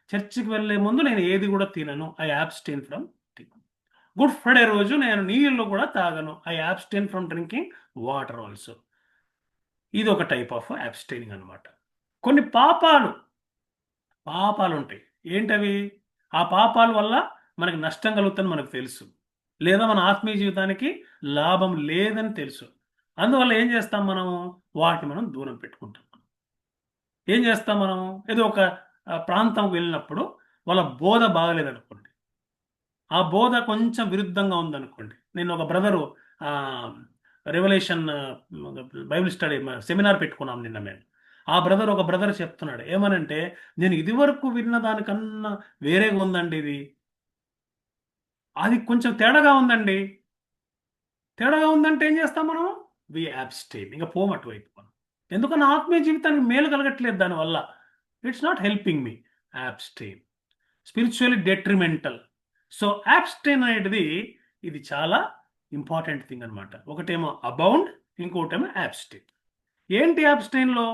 A: చర్చికి వెళ్ళే ముందు నేను ఏది కూడా తినను, I abstain from eating. Good Friday రోజు నేను నీళ్ళు కూడా తాగను, I abstain from drinking water also. ఇది ఒక టైప్ ఆఫ్ అబ్స్టెయినింగ్ అనమాట. కొన్ని పాపాలు ఉంటాయి. ఏంటవి? ఆ పాపాల వల్ల మనకి నష్టం కలుగుతుందని మనకు తెలుసు, లేదా మన ఆత్మీయ జీవితానికి లాభం లేదని తెలుసు. అందువల్ల ఏం చేస్తాం మనము? వాటిని మనం దూరం పెట్టుకుంటాం. ఏం చేస్తాం మనం? ఏదో ఒక ప్రాంతంకి వెళ్ళినప్పుడు వాళ్ళ బోధ బాగలేదనుకోండి, ఆ బోధ కొంచెం విరుద్ధంగా ఉందనుకోండి. నేను ఒక brother revolution Bible study seminar పెట్టుకున్నాం నిన్న మేము. ఆ ఒక బ్రదర్ చెప్తున్నాడు ఏమనంటే, నేను ఇదివరకు విన్న దానికన్నా వేరేగా ఉందండి, ఇది అది కొంచెం తేడాగా ఉందండి. తేడాగా ఉందంటే ఏం చేస్తాం మనం? వి అబ్స్టెయిన్. ఇంకా పోం అటువైపు మనం. ఎందుకన్నా ఆత్మీయ జీవితానికి మేలు కలగట్లేదు దానివల్ల. It's not helping me. Abstain. Spiritually detrimental. So abstain అనేది ఇది చాలా ఇంపార్టెంట్ థింగ్ అనమాట. ఒకటేమో అబౌండ్, ఇంకోటేమో అబ్స్టెయిన్. ఏంటి అబ్స్టెయిన్లో?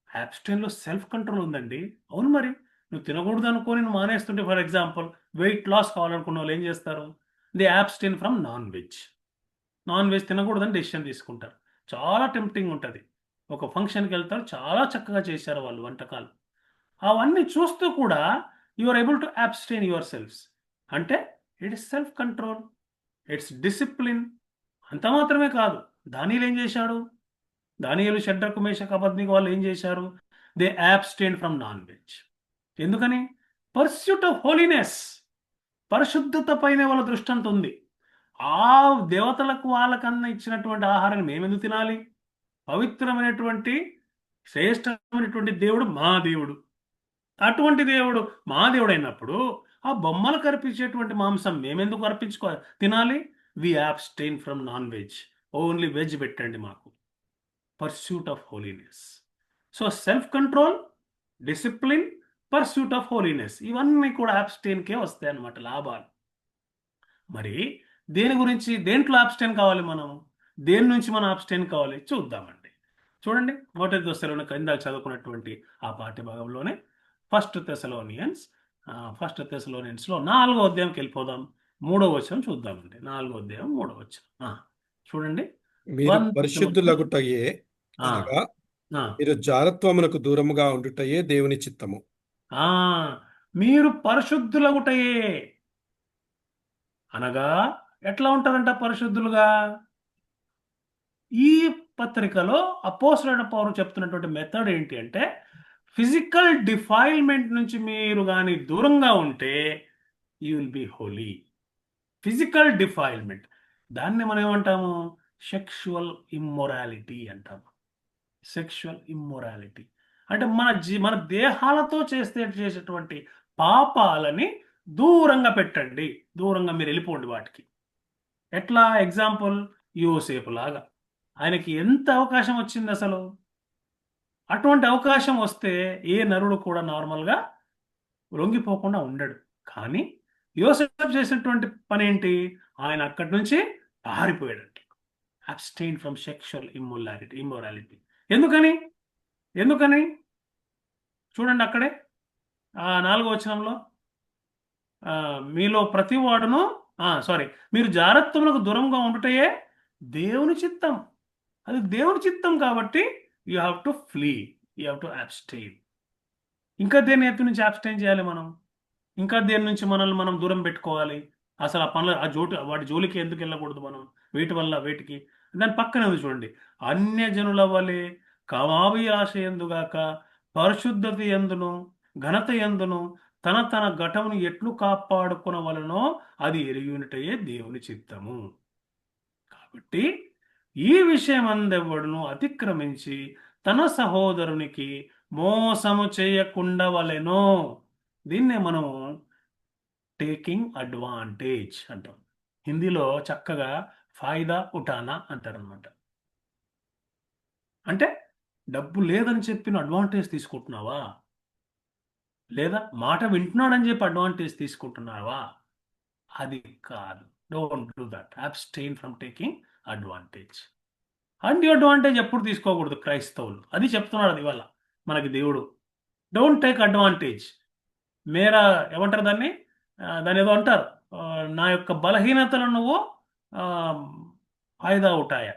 A: అబ్స్టెయిన్లో సెల్ఫ్ కంట్రోల్ ఉందండి. అవును, మరి నువ్వు తినకూడదు అనుకోని నువ్వు మానేస్తుంటే, ఫర్ ఎగ్జాంపుల్ వెయిట్ లాస్ కావాలనుకున్న వాళ్ళు ఏం చేస్తారు? They abstain from non veg. Non veg తినకూడదని డెసిషన్ తీసుకుంటారు. చాలా టెంప్టింగ్ ఉంటుంది. ఒక ఫంక్షన్కి వెళ్తారు, చాలా చక్కగా చేశారు వాళ్ళు వంటకాలు. అవన్నీ చూస్తూ కూడా you are able to abstain your selves. అంటే it is self control, it's discipline. అంత మాత్రమే కాదు, దానియేలు ఏం చేశాడు? దానియేలు, షడ్రకు, మేషకు, అబేద్నెగో వాళ్ళు ఏం చేశారు? They abstain from non veg. ఎందుకని? Pursuit of holiness. పరిశుద్ధత పైన వాళ్ళ దృష్టి అంత ఉంది. ఆ దేవతలకు వాళ్ళకన్నా ఇచ్చినటువంటి ఆహారాన్ని మేమెందుకు తినాలి? పవిత్రమైనటువంటి శ్రేష్టమైనటువంటి దేవుడు మా దేవుడు. అటువంటి దేవుడు మా దేవుడు అయినప్పుడు ఆ బొమ్మలకు అర్పించేటువంటి మాంసం మేమెందుకు తినాలి? We abstain from non veg. Only veg పెట్టండి మాకు. Pursuit of holiness. So self control, discipline, pursuit of holiness, ఇవన్నీ కూడా అబ్స్టెయిన్కే వస్తాయి అన్నమాట లాభాలు. మరి దేంట్లో అబ్స్టెయిన్ కావాలి మనం? దేని నుంచి మనం అబ్స్టెయిన్ కావాలి చూద్దామండి. చూడండి, మొదటి దశలోనే ఇందాక చదువుకున్నటువంటి ఆ పాఠ్య భాగంలోనే ఫస్ట్ తెస్సలోనియన్స్లో 4వ అధ్యాయంకి వెళ్ళిపోదాం. 3వ వచనం చూద్దామండి. 4వ అధ్యాయం 3వ వచనం చూడండి.
B: మీరు పరిశుద్ధులగుటయే అనగా మీరు జారత్వమునకు దూరముగా ఉండుటయే దేవుని చిత్తము.
A: మీరు పరిశుద్ధులగుటయే అనగా ఎట్లా ఉంటుందంట పరిశుద్ధులుగా? ఈ పత్రికలో అపోస్తలుడైన పౌలు చెప్తున్నటువంటి మెథడ్ ఏంటి అంటే, ఫిజికల్ డిఫైల్మెంట్ నుంచి మీరు కానీ దూరంగా ఉంటే you will be holy. Physical defilement. దాన్ని మనం ఏమంటాము? సెక్షువల్ ఇమ్మొరాలిటీ అంటాము. సెక్షువల్ ఇమ్మొరాలిటీ అంటే మన దేహాలతో చేసేటువంటి పాపాలని దూరంగా పెట్టండి. దూరంగా మీరు వెళ్ళిపోండి వాటికి. ఎట్లా? ఎగ్జాంపుల్ యోసేపు లాగా. ఆయనకి ఎంత అవకాశం వచ్చింది అసలు? అటువంటి అవకాశం వస్తే ఏ నరుడు కూడా నార్మల్గా లొంగిపోకుండా ఉండడు. కానీ యోసేపు చేసినటువంటి పని ఏంటి? ఆయన అక్కడి నుంచి పారిపోయాడు. Abstain from sexual immorality. ఎందుకని? ఎందుకని? చూడండి అక్కడే 4వ వచనంలో మీలో ప్రతి వాడును సారీ, మీరు జారత్వములకు దూరంగా ఉండుటయే దేవుని చిత్తం. అది దేవుని చిత్తం కాబట్టి you have to flea, you have to abstain. ఇంకా దేని ఎత్తు నుంచి అబ్స్టైన్ చేయాలి మనం? ఇంకా దేని నుంచి మనల్ని మనం దూరం పెట్టుకోవాలి? అసలు ఆ పనులు వాటి జోలికి ఎందుకు వెళ్ళకూడదు మనం? వేటికి దాని పక్కనే ఉంది చూడండి. అన్యజనుల వలె కామాభిలాష ఎందుగాక పరిశుద్ధత ఎందును ఘనత ఎందును తన తన ఘటమును ఎట్లు కాపాడుకునవలనో అది ఎరిగినటయే దేవుని చిత్తము. కాబట్టి ఈ విషయం అందెవ్వడును అతిక్రమించి తన సహోదరునికి మోసము చేయకుండా వలెనో. దీన్నే మనము టేకింగ్ అడ్వాంటేజ్ అంటాం. హిందీలో చక్కగా ఫాయిదా ఉఠానా అంటారనమాట. అంటే డబ్బు లేదని చెప్పి నువ్వు అడ్వాంటేజ్ తీసుకుంటున్నావా? లేదా మాట వింటున్నాడని చెప్పి అడ్వాంటేజ్ తీసుకుంటున్నావా? అది కాదు. Don't do that. Abstain from taking advantage. Advantage ఎప్పుడు తీసుకోకూడదు క్రైస్తవులు. అది చెప్తున్నాడు అది ఇవాళ మనకి దేవుడు. Don't take advantage. మేరా ఏమంటారు దాన్ని? దాని ఏదో అంటారు. నా యొక్క బలహీనతలను నువ్వు ఫాయిదా ఉఠాయా.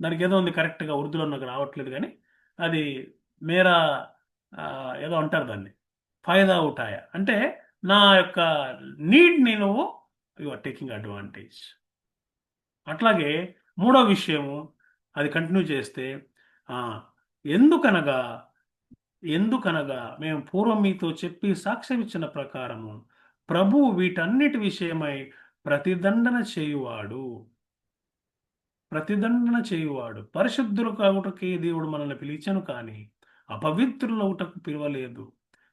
A: దానికి ఏదో ఉంది కరెక్ట్గా ఉర్దూలో నాకు రావట్లేదు, కానీ అది మేరా ఏదో అంటారు దాన్ని. ఫాయిదా ఉఠాయా అంటే నా యొక్క నీడ్ని నువ్వు యు ఆర్ టేకింగ్ అడ్వాంటేజ్. అట్లాగే మూడో విషయము అది కంటిన్యూ చేస్తే ఎందుకనగా మేము పూర్వం మీతో చెప్పి సాక్ష్యం ఇచ్చిన ప్రకారము ప్రభువు వీటన్నిటి విషయమై ప్రతిదండన చేయువాడు. పరిశుద్ధులు కావుటకి దేవుడు మనల్ని పిలిచాను, కానీ అపవిత్రులవుటకు పిలవలేదు.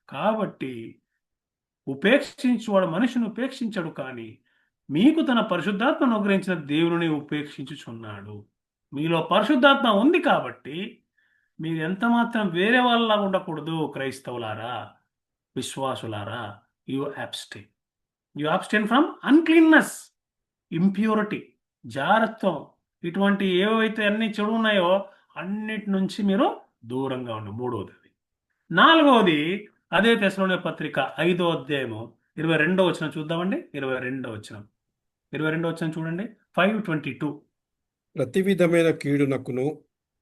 A: కాబట్టి ఉపేక్షించువాడు మనిషిని ఉపేక్షించడు, కానీ మీకు తన పరిశుద్ధాత్మను అనుగ్రహించిన దేవుని ఉపేక్షించుచున్నాడు. మీలో పరిశుద్ధాత్మ ఉంది కాబట్టి మీరు ఎంత మాత్రం వేరే వాళ్ళలాగా ఉండకూడదు. క్రైస్తవులారా, విశ్వాసులారా, you abstain from uncleanness, impurity, జారత్వం, ఇటువంటి ఏవైతే అన్ని చెడు ఉన్నాయో అన్నిటి నుంచి మీరు దూరంగా ఉండండి. మూడవది. 4వది అదే తెస్సలోనిక పత్రిక 5వ అధ్యాయము 22వ వచనం చూద్దామండి. 22వ వచనం చూడండి. 5:22.
B: ప్రతి విధమైన కీడునకును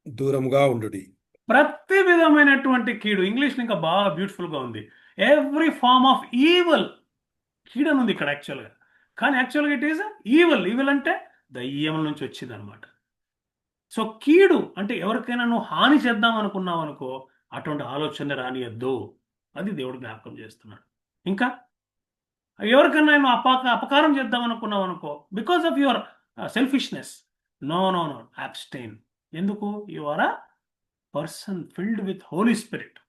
B: దూరంగా ఉండుడి.
A: ప్రతి విధమైనటువంటి కీడు. ఇంగ్లీష్ ఇంకా బాగా బ్యూటిఫుల్గా ఉంది. Every form of evil. కీడు అని ఉంది ఇక్కడ యాక్చువల్గా, కానీ యాక్చువల్గా ఇట్ ఈస్ ఈవల్ అంటే దయ్యం నుంచి వచ్చింది అనమాట. సో కీడు అంటే ఎవరికైనా నువ్వు హాని చేద్దాం అనుకున్నావు అనుకో, అటువంటి ఆలోచన రానియద్దు. అది దేవుడు జ్ఞాపకం చేస్తున్నాడు. ఇంకా ఎవరికైనా నువ్వు అపకారం చేద్దాం అనుకున్నావు అనుకో, because of your selfishness, no, abstain. ఎందుకు? You are a person filled with Holy Spirit.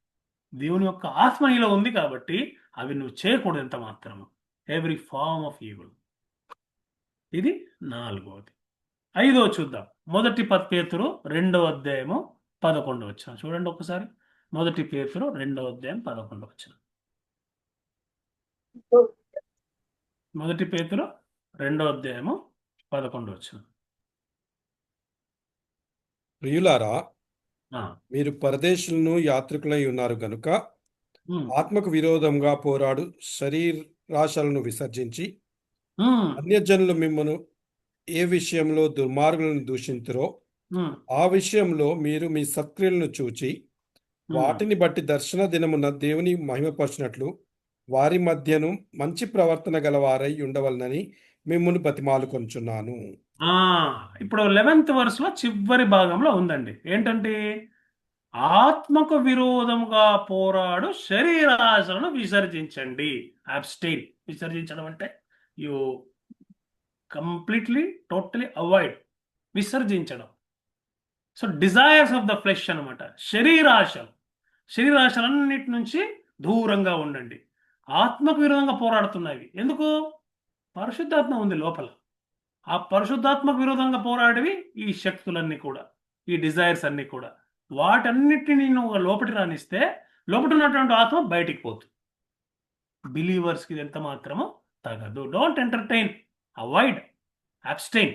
A: దేవుని యొక్క ఆత్మ నీలో ఉంది కాబట్టి అవి నువ్వు చేయకూడదు ఎంత మాత్రము. Every form of evil. ఇది 4వది. 5వ చూద్దాం. 1 పేతురు 2వ అధ్యాయము 11వ వచనం చూడండి ఒకసారి. 1 పేతురు 2వ అధ్యాయం 11వ వచనం. 1 పేతురు 2వ అధ్యాయము 11వ వచనం.
B: ప్రియులారా, మీరు పరదేశులను యాత్రికులై ఉన్నారు గనుక ఆత్మకు విరోధంగా పోరాడు శరీరాశలను విసర్జించి అన్యజనులు మిమ్మను ఏ విషయంలో దుర్మార్గులను దూషింతురో ఆ విషయంలో మీరు మీ సత్క్రియలను చూచి వాటిని బట్టి దర్శన దినమున దేవుని మహిమపరచినట్లు వారి మధ్యను మంచి ప్రవర్తన గలవారై ఉండవలనని మిమ్మల్ని బతిమాలుకొంచున్నాను.
A: ఇప్పుడు 11th verseలో చివరి భాగంలో ఉందండి. ఏంటంటే ఆత్మకు విరోధముగా పోరాడు శరీరాశలను విసర్జించండి. అబ్స్టైన్. విసర్జించడం అంటే యు కంప్లీట్లీ టోటలీ అవాయిడ్, విసర్జించడం. So desires of the flesh అనమాట, శరీరాశలు. శరీరాశలన్నిటి నుంచి దూరంగా ఉండండి. ఆత్మకు విరోధంగా పోరాడుతున్నవి ఎందుకు? పరిశుద్ధాత్మ ఉంది లోపల. ఆ పరిశుద్ధాత్మకు విరోధంగా పోరాడేవి ఈ శక్తులన్నీ కూడా, ఈ డిజైర్స్ అన్నీ కూడా. వాటన్నిటిని నువ్వు లోపటి రానిస్తే లోపల ఉన్నటువంటి ఆత్మ బయటికి పోతుంది. బిలీవర్స్కి ఇది ఎంత మాత్రమో తగదు. Don't entertain, avoid, abstain.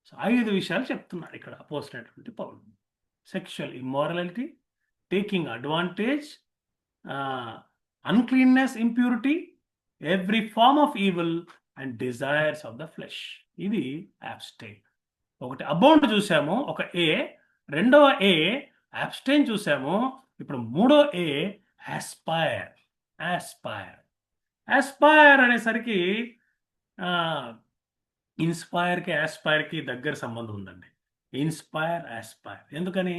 A: So 5 విషయాలు చెప్తున్నాడు ఇక్కడ apostle Paul. Sexual immorality, taking advantage, uncleanness, impurity, every form of evil and desires of the flesh. ఇది అబ్స్టైన్. ఒకటి అబౌండ్ చూసాము, ఒక ఏ. రెండవ ఏ అబ్స్టైన్ చూసాము. ఇప్పుడు మూడో ఏ ఆస్పైర్. ఆస్పైర్ ఆస్పైర్ అనేసరికి ఇన్స్పైర్కి ఆస్పైర్కి దగ్గర సంబంధం ఉందండి. Inspire, aspire. ఎందుకని?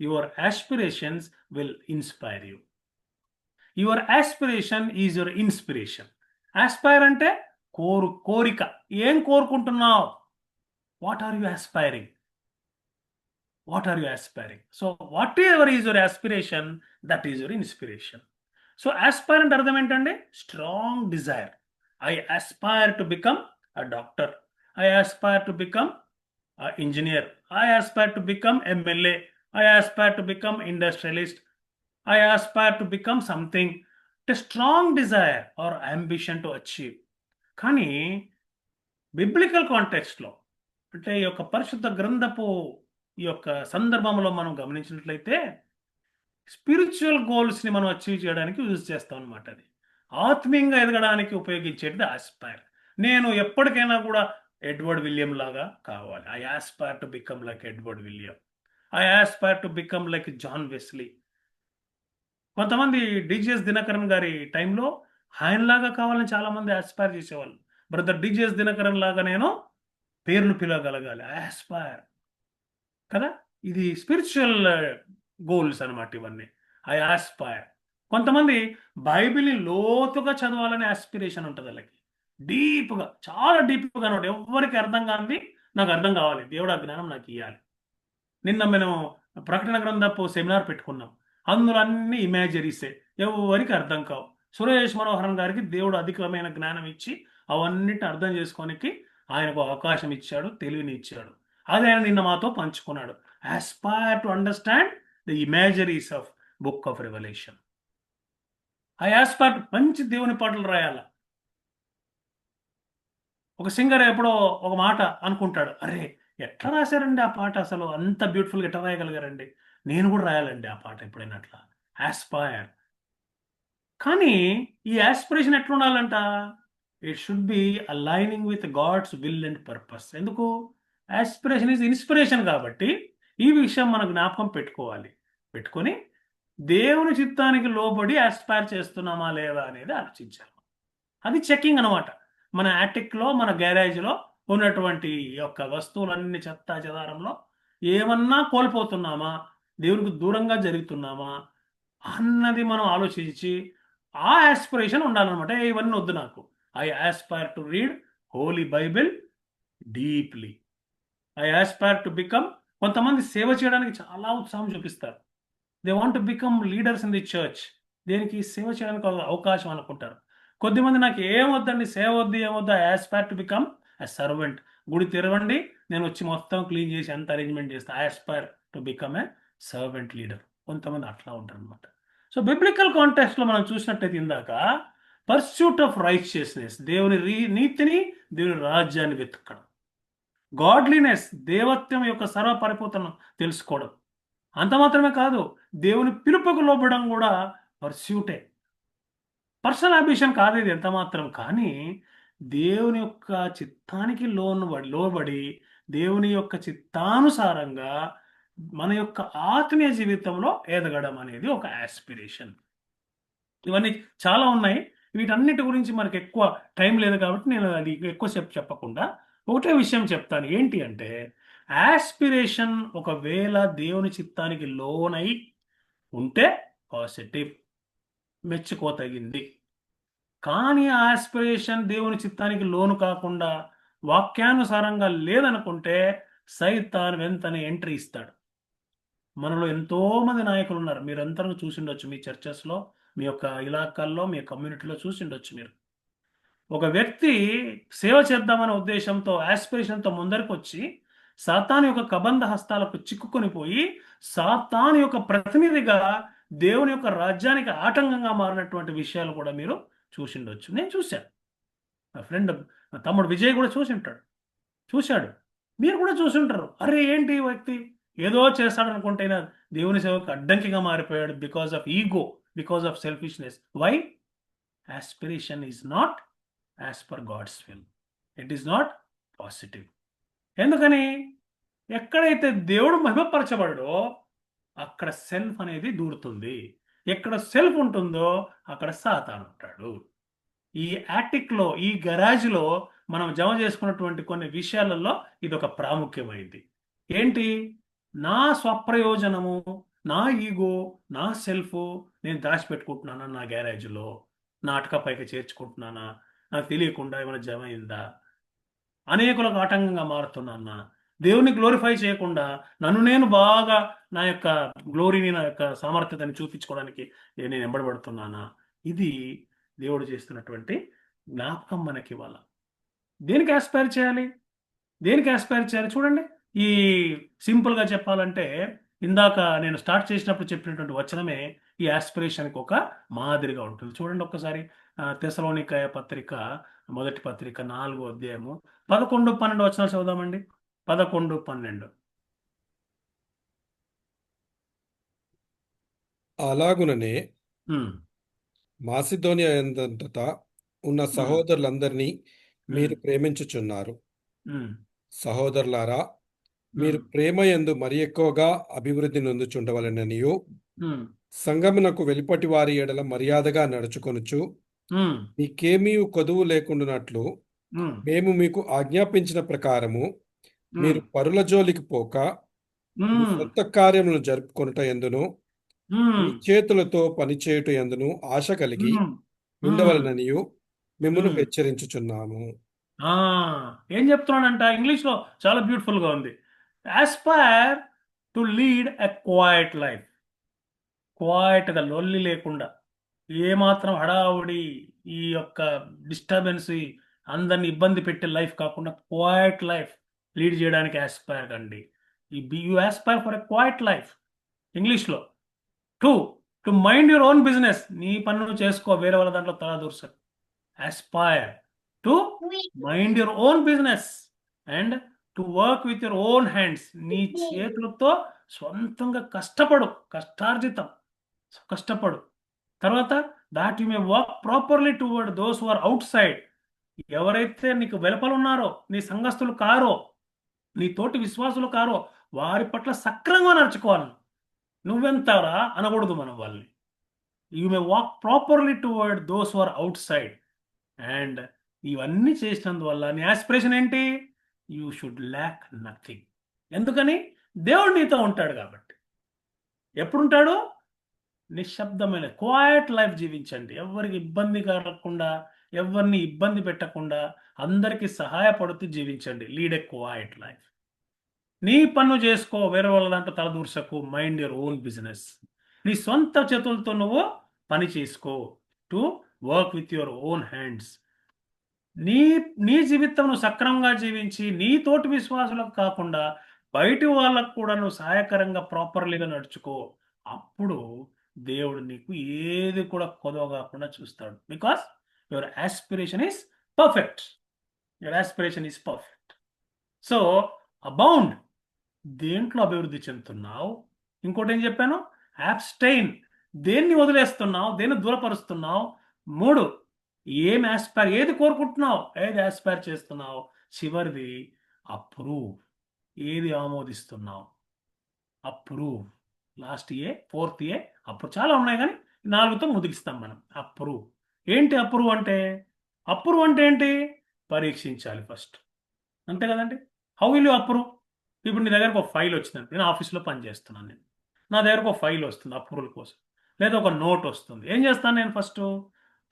A: Your aspirations will inspire you. Your aspiration is your inspiration. Aspire అంటే కోరిక. ఏం కోరుకుంటున్నావు? What are you aspiring? What are you aspiring? So whatever is your aspiration, that is your inspiration. So aspire అంటే అర్థం ఏంటండి? Strong desire. I aspire to become a doctor. I aspire to become an engineer. I aspire to become MLA. I aspire to become industrialist. I aspire to become something. A strong desire or ambition to achieve. కానీ biblical కాంటెక్స్ట్లో, అంటే ఈ యొక్క పరిశుద్ధ గ్రంథపు ఈ యొక్క సందర్భంలో మనం గమనించినట్లయితే స్పిరిచువల్ గోల్స్ని మనం అచీవ్ చేయడానికి యూజ్ చేస్తాం అనమాట. అది ఆత్మీయంగా ఎదగడానికి ఉపయోగించేది ఆస్పైర్. నేను ఎప్పటికైనా కూడా ఎడ్వర్డ్ విలియం లాగా కావాలి. I aspire to become like Edward William. I aspire to become like John Wesley. కొంతమంది డిజిఎస్ దినకరన్ గారి టైంలో ఆయనలాగా కావాలని చాలామంది ఆస్పైర్ చేసేవాళ్ళు. బ్రదర్ డిజిఎస్ దినకరన్ లాగా నేను పేర్లు పిలవగలగాలి. ఐ ఆస్పైర్ కదా. ఇది స్పిరిచువల్ గోల్స్ అనమాట ఇవన్నీ. I Aspire. కొంతమంది బైబిల్ని లోతుగా చదవాలని ఆస్పిరేషన్ ఉంటుంది వాళ్ళకి. డీప్గా, చాలా డీప్గా అనమాట. ఎవరికి అర్థం కానిది నాకు అర్థం కావాలి, దేవుడు ఆ జ్ఞానం నాకు ఇవ్వాలి. నిన్న మేము ప్రకటన గ్రంథపు సెమినార్ పెట్టుకున్నాం. అందులో అన్ని ఇమాజరీసే, ఎవరికి అర్థం కావు. సురేష్ మనోహరన్ గారికి దేవుడు అధికమైన జ్ఞానం ఇచ్చి అవన్నిటిని అర్థం చేసుకోనికి ఆయనకు అవకాశం ఇచ్చాడు, తెలివిని ఇచ్చాడు. అది ఆయన నిన్న మాతో పంచుకున్నాడు. Aspire to understand the imageries of book of Revelation. I aspire మంచి దేవుని పాటలు రాయాల. ఒక సింగర్ ఎప్పుడో ఒక మాట అనుకుంటాడు, అరే ఎట్లా రాశారండి ఆ పాట, అసలు అంత బ్యూటిఫుల్గా ఎట్లా రాయగలిగారండి, నేను కూడా రాయాలండి ఆ పాట ఎప్పుడైనా అట్లా. ఆస్పైర్. కానీ ఈ ఆస్పిరేషన్ ఎట్లా ఉండాలంట? It should be aligning with God's will and purpose. ఎందుకు? ఆస్పిరేషన్ ఈజ్ ఇన్స్పిరేషన్ కాబట్టి ఈ విషయం మన జ్ఞాపకం పెట్టుకొని దేవుని చిత్తానికి లోబడి ఆస్పైర్ చేస్తున్నామా లేదా అనేది ఆలోచించాలి. అది చెకింగ్ అనమాట. మన యాటిక్లో, మన గ్యారేజ్లో ఉన్నటువంటి యొక్క వస్తువులన్నీ చెత్తా చెదారంలో ఏమన్నా కోల్పోతున్నామా, దేవునికి దూరంగా జరుగుతున్నామా అన్నది మనం ఆలోచించి ఆ ఆస్పిరేషన్ ఉండాలన్నమాట. ఇవన్నీ వద్దు నాకు. I aspire to read Holi Bible deeply. I aspire to become. కొంతమంది సేవ చేయడానికి చాలా ఉత్సాహం చూపిస్తారు. They want to become leaders in the church. దేనికి? సేవ చేయడానికి అవకాశం అనుకుంటారు. కొద్దిమంది నాకు ఏమొద్దండి, సేవ వద్దు, ఏమొద్దు, I aspire to become a servant. గుడి తెరవండి, నేను వచ్చి మొత్తం క్లీన్ చేసి అంత అరేంజ్మెంట్ చేస్తాను. I aspire to become a servant leader. కొంతమంది అట్లా ఉంటారు అనమాట. సో బిబ్లికల్ కాంటెక్స్ట్లో మనం చూసినట్టయితే ఇందాక పర్స్యూట్ ఆఫ్ రైచియస్నెస్, దేవుని నీతిని, దేవుని రాజ్యాన్ని వెతకడం. గాడ్లీనెస్, దేవత్వం యొక్క సర్వపరిపూర్ణను తెలుసుకోవడం. అంత మాత్రమే కాదు, దేవుని పిలుపుకు లోబడడం కూడా పర్స్యూటే. పర్సనల్ అంబిషన్ కాదు ఇది ఎంత మాత్రం. కానీ దేవుని యొక్క చిత్తానికి లోబడి దేవుని యొక్క చిత్తానుసారంగా మన యొక్క ఆత్మీయ జీవితంలో ఎదగడం అనేది ఒక ఆస్పిరేషన్. ఇవన్నీ చాలా ఉన్నాయి. వీటన్నిటి గురించి మనకు ఎక్కువ టైం లేదు కాబట్టి నేను అది ఎక్కువ చెప్పకుండా ఒకటే విషయం చెప్తాను. ఏంటి అంటే, ఆస్పిరేషన్ ఒకవేళ దేవుని చిత్తానికి లోనై ఉంటే పాజిటివ్, మెచ్చుకోతగింది. కానీ ఆ ఆస్పిరేషన్ దేవుని చిత్తానికి లోను కాకుండా వాక్యానుసారంగా లేదనుకుంటే సైతాన్ వెంటనే ఎంట్రీ ఇస్తాడు. మనలో ఎంతో మంది నాయకులు ఉన్నారు. మీరందరూ చూసిండొచ్చు మీ చర్చెస్లో, మీ యొక్క ఇలాకాల్లో, మీ కమ్యూనిటీలో చూసిండొచ్చు మీరు. ఒక వ్యక్తి సేవ చేద్దామనే ఉద్దేశంతో, ఆస్పిరేషన్తో ముందరికి వచ్చి సాతాను యొక్క కబంధ హస్తాలకు చిక్కుకొని పోయి సాతాను యొక్క ప్రతినిధిగా దేవుని యొక్క రాజ్యానికి ఆటంకంగా మారినటువంటి విషయాలు కూడా మీరు చూసిండొచ్చు. నేను చూశాను. నా ఫ్రెండ్, నా తమ్ముడు విజయ్ కూడా చూశాడు. మీరు కూడా చూసుంటారు. అరే ఏంటి ఈ వ్యక్తి ఏదో చేస్తాడనుకుంటేనే దేవుని సేవకు అడ్డంకిగా మారిపోయాడు. Because of ego, because of selfishness. Why? Aspiration is not as per God's will. It is not positive. ఎందుకని? ఎక్కడైతే దేవుడు మహిమపరచబడో అక్కడ సెల్ఫ్ అనేది దూరుతుంది. ఎక్కడ సెల్ఫ్ ఉంటుందో అక్కడ సాతాను ఉంటాడు. ఈ యాటిక్లో, ఈ గరాజ్లో మనం జమ చేసుకున్నటువంటి కొన్ని విషయాలలో ఇది ఒక ప్రాముఖ్యమైంది. ఏంటి? నా స్వప్రయోజనము, నా ఈగో, నా సెల్ఫ్ నేను దాచిపెట్టుకుంటున్నానా నా గ్యారేజ్లో, నా అటకపైకి చేర్చుకుంటున్నానా, నాకు తెలియకుండా ఏమైనా జమ అయిందా, అనేకులకు ఆటంకంగా మారుతున్నానా, దేవుని గ్లోరిఫై చేయకుండా నన్ను నేను బాగా నా యొక్క గ్లోరీని, నా యొక్క సామర్థ్యతని చూపించుకోవడానికి నేను ఎంబడబడుతున్నానా? ఇది దేవుడు చేస్తున్నటువంటి జ్ఞాపకం మనకి ఇవాళ. దేనికి ఆస్పైర్ చేయాలి? చూడండి. ఈ సింపుల్గా చెప్పాలంటే ఇందాక నేను స్టార్ట్ చేసినప్పుడు చెప్పినటువంటి వచనమే ఈ ఆస్పిరేషన్కి ఒక మాదిరిగా ఉంటుంది. చూడండి ఒక్కసారి. తెసలోనికయ పత్రిక, మొదటి పత్రిక 4వ అధ్యాయము 11, 12 వచనాలు చదువుదామండి. 11, 12.
B: అలాగుననే
A: ఉమ్,
B: మాసిదోనియా యందంతటా ఉన్న
A: ఉమ్,
B: సహోదరులందరినీ మీరు
A: ఉమ్,
B: ప్రేమించుచున్నారు.
A: ఉమ్,
B: సహోదరులారా, మీరు
A: ఉమ్,
B: ప్రేమ యందు మరి ఎక్కువగా అభివృద్ధి నొందుచుండవలెననియు,
A: ఉమ్,
B: సంగమునకు వెలుపటి వారి ఎడల మర్యాదగా నడుచుకొనుచు,
A: ఉమ్,
B: మీకేమీ కొదువు లేకుండానట్లు
A: ఉమ్,
B: మేము మీకు ఆజ్ఞాపించిన ప్రకారము
A: ఉమ్,
B: మీరు పరుల జోలికి పోక, మీ
A: ఉమ్,
B: సొంత కార్యములను జరుపుకొనుట యందును, మీ
A: ఉమ్,
B: చేతులతో పనిచేయుట యందును ఆశ కలిగి
A: ఉమ్, ఉమ్,
B: ఉండవలననియు మిమ్మును
A: ఉమ్.
B: హెచ్చరించుచున్నాము.
A: ఆ, ఏం చెప్తున్నాడంట? ఇంగ్లీష్లో చాలా బ్యూటిఫుల్గా ఉంది. Aspire to lead a quiet life. క్వైట్గా, లొల్లి లేకుండా, ఏమాత్రం హడావుడి, ఈ యొక్క డిస్టర్బెన్స్, అందరిని ఇబ్బంది పెట్టే లైఫ్ కాకుండా క్వైట్ లైఫ్ లీడ్ చేయడానికి ఆస్పైర్ కండి. You aspire for a quiet life. ఇంగ్లీష్లో two to mind your own business. నీ పని నువ్వు చేసుకో, వేరే వాళ్ళ దాంట్లో తల దూర్చకు. aspire to mind your own business and to work with your own hands. నీ చేతులతో స్వంతంగా కష్టపడు, కష్టపడు. తర్వాత that you may work properly toward those who are outside. ఎవరైతే నీకు వెలుపల ఉన్నారో, నీ సంఘస్థులు కారో, నీ తోటి విశ్వాసులు కారో, వారి పట్ల సక్రమంగా నడుచుకోవాలి. నువ్వెంతరా అనకూడదు మనం వాళ్ళని. You may walk properly toward those who are outside. And ఇవన్నీ చేసినందువల్ల నీ ఆస్పిరేషన్ ఏంటి? You should lack nothing. ఎందుకని? దేవుడు నీతో ఉంటాడు కాబట్టి. ఎప్పుడుంటాడు? నిశ్శబ్దమైన క్వైట్ లైఫ్ జీవించండి. ఎవరికి ఇబ్బంది కలగకుండా, ఎవరిని ఇబ్బంది పెట్టకుండా, అందరికీ సహాయపడుతూ జీవించండి. Lead a quiet life. నీ పన్ను చేసుకో, వేరే వాళ్ళ దాంట్లో తలదూర్చకు. Mind your own business. నీ సొంత చేతులతో నువ్వు పని చేసుకో. To work with your own hands. నీ నీ జీవితం నువ్వు సక్రమంగా జీవించి, నీ తోటి విశ్వాసులకు కాకుండా బయటి వాళ్ళకు కూడా నువ్వు సహాయకరంగా ప్రాపర్లీగా నడుచుకో. అప్పుడు దేవుడు నీకు ఏది కూడా కొదవ కాకుండా చూస్తాడు. Because your aspiration is perfect. So abound. దేంట్లో అభివృద్ధి చెందుతున్నావు? ఇంకోటి ఏం చెప్పాను? అబ్స్టైన్. దేన్ని వదిలేస్తున్నావు? దేన్ని దూరపరుస్తున్నావు? 3, ఏది కోరుకుంటున్నావు, ఏది ఆస్పైర్ చేస్తున్నావు? చివరిది అప్రూవ్. ఏది ఆమోదిస్తున్నావు? అప్రూవ్. Last fourth approve. చాలా ఉన్నాయి కానీ 4తో ముగిస్తాం మనం. అప్రూవ్. ఏంటి అప్రూవ్ అంటే? అప్రూవ్ అంటే ఏంటి? పరీక్షించాలి ఫస్ట్. అంతే కదండి. How will you approve? ఇప్పుడు నీ దగ్గరకు ఒక ఫైల్ వచ్చిందండి. నేను ఆఫీస్లో పనిచేస్తున్నాను. నా దగ్గరకు ఒక ఫైల్ వస్తుంది అప్రూవల్ కోసం, లేదా ఒక నోట్ వస్తుంది. ఏం చేస్తాను నేను?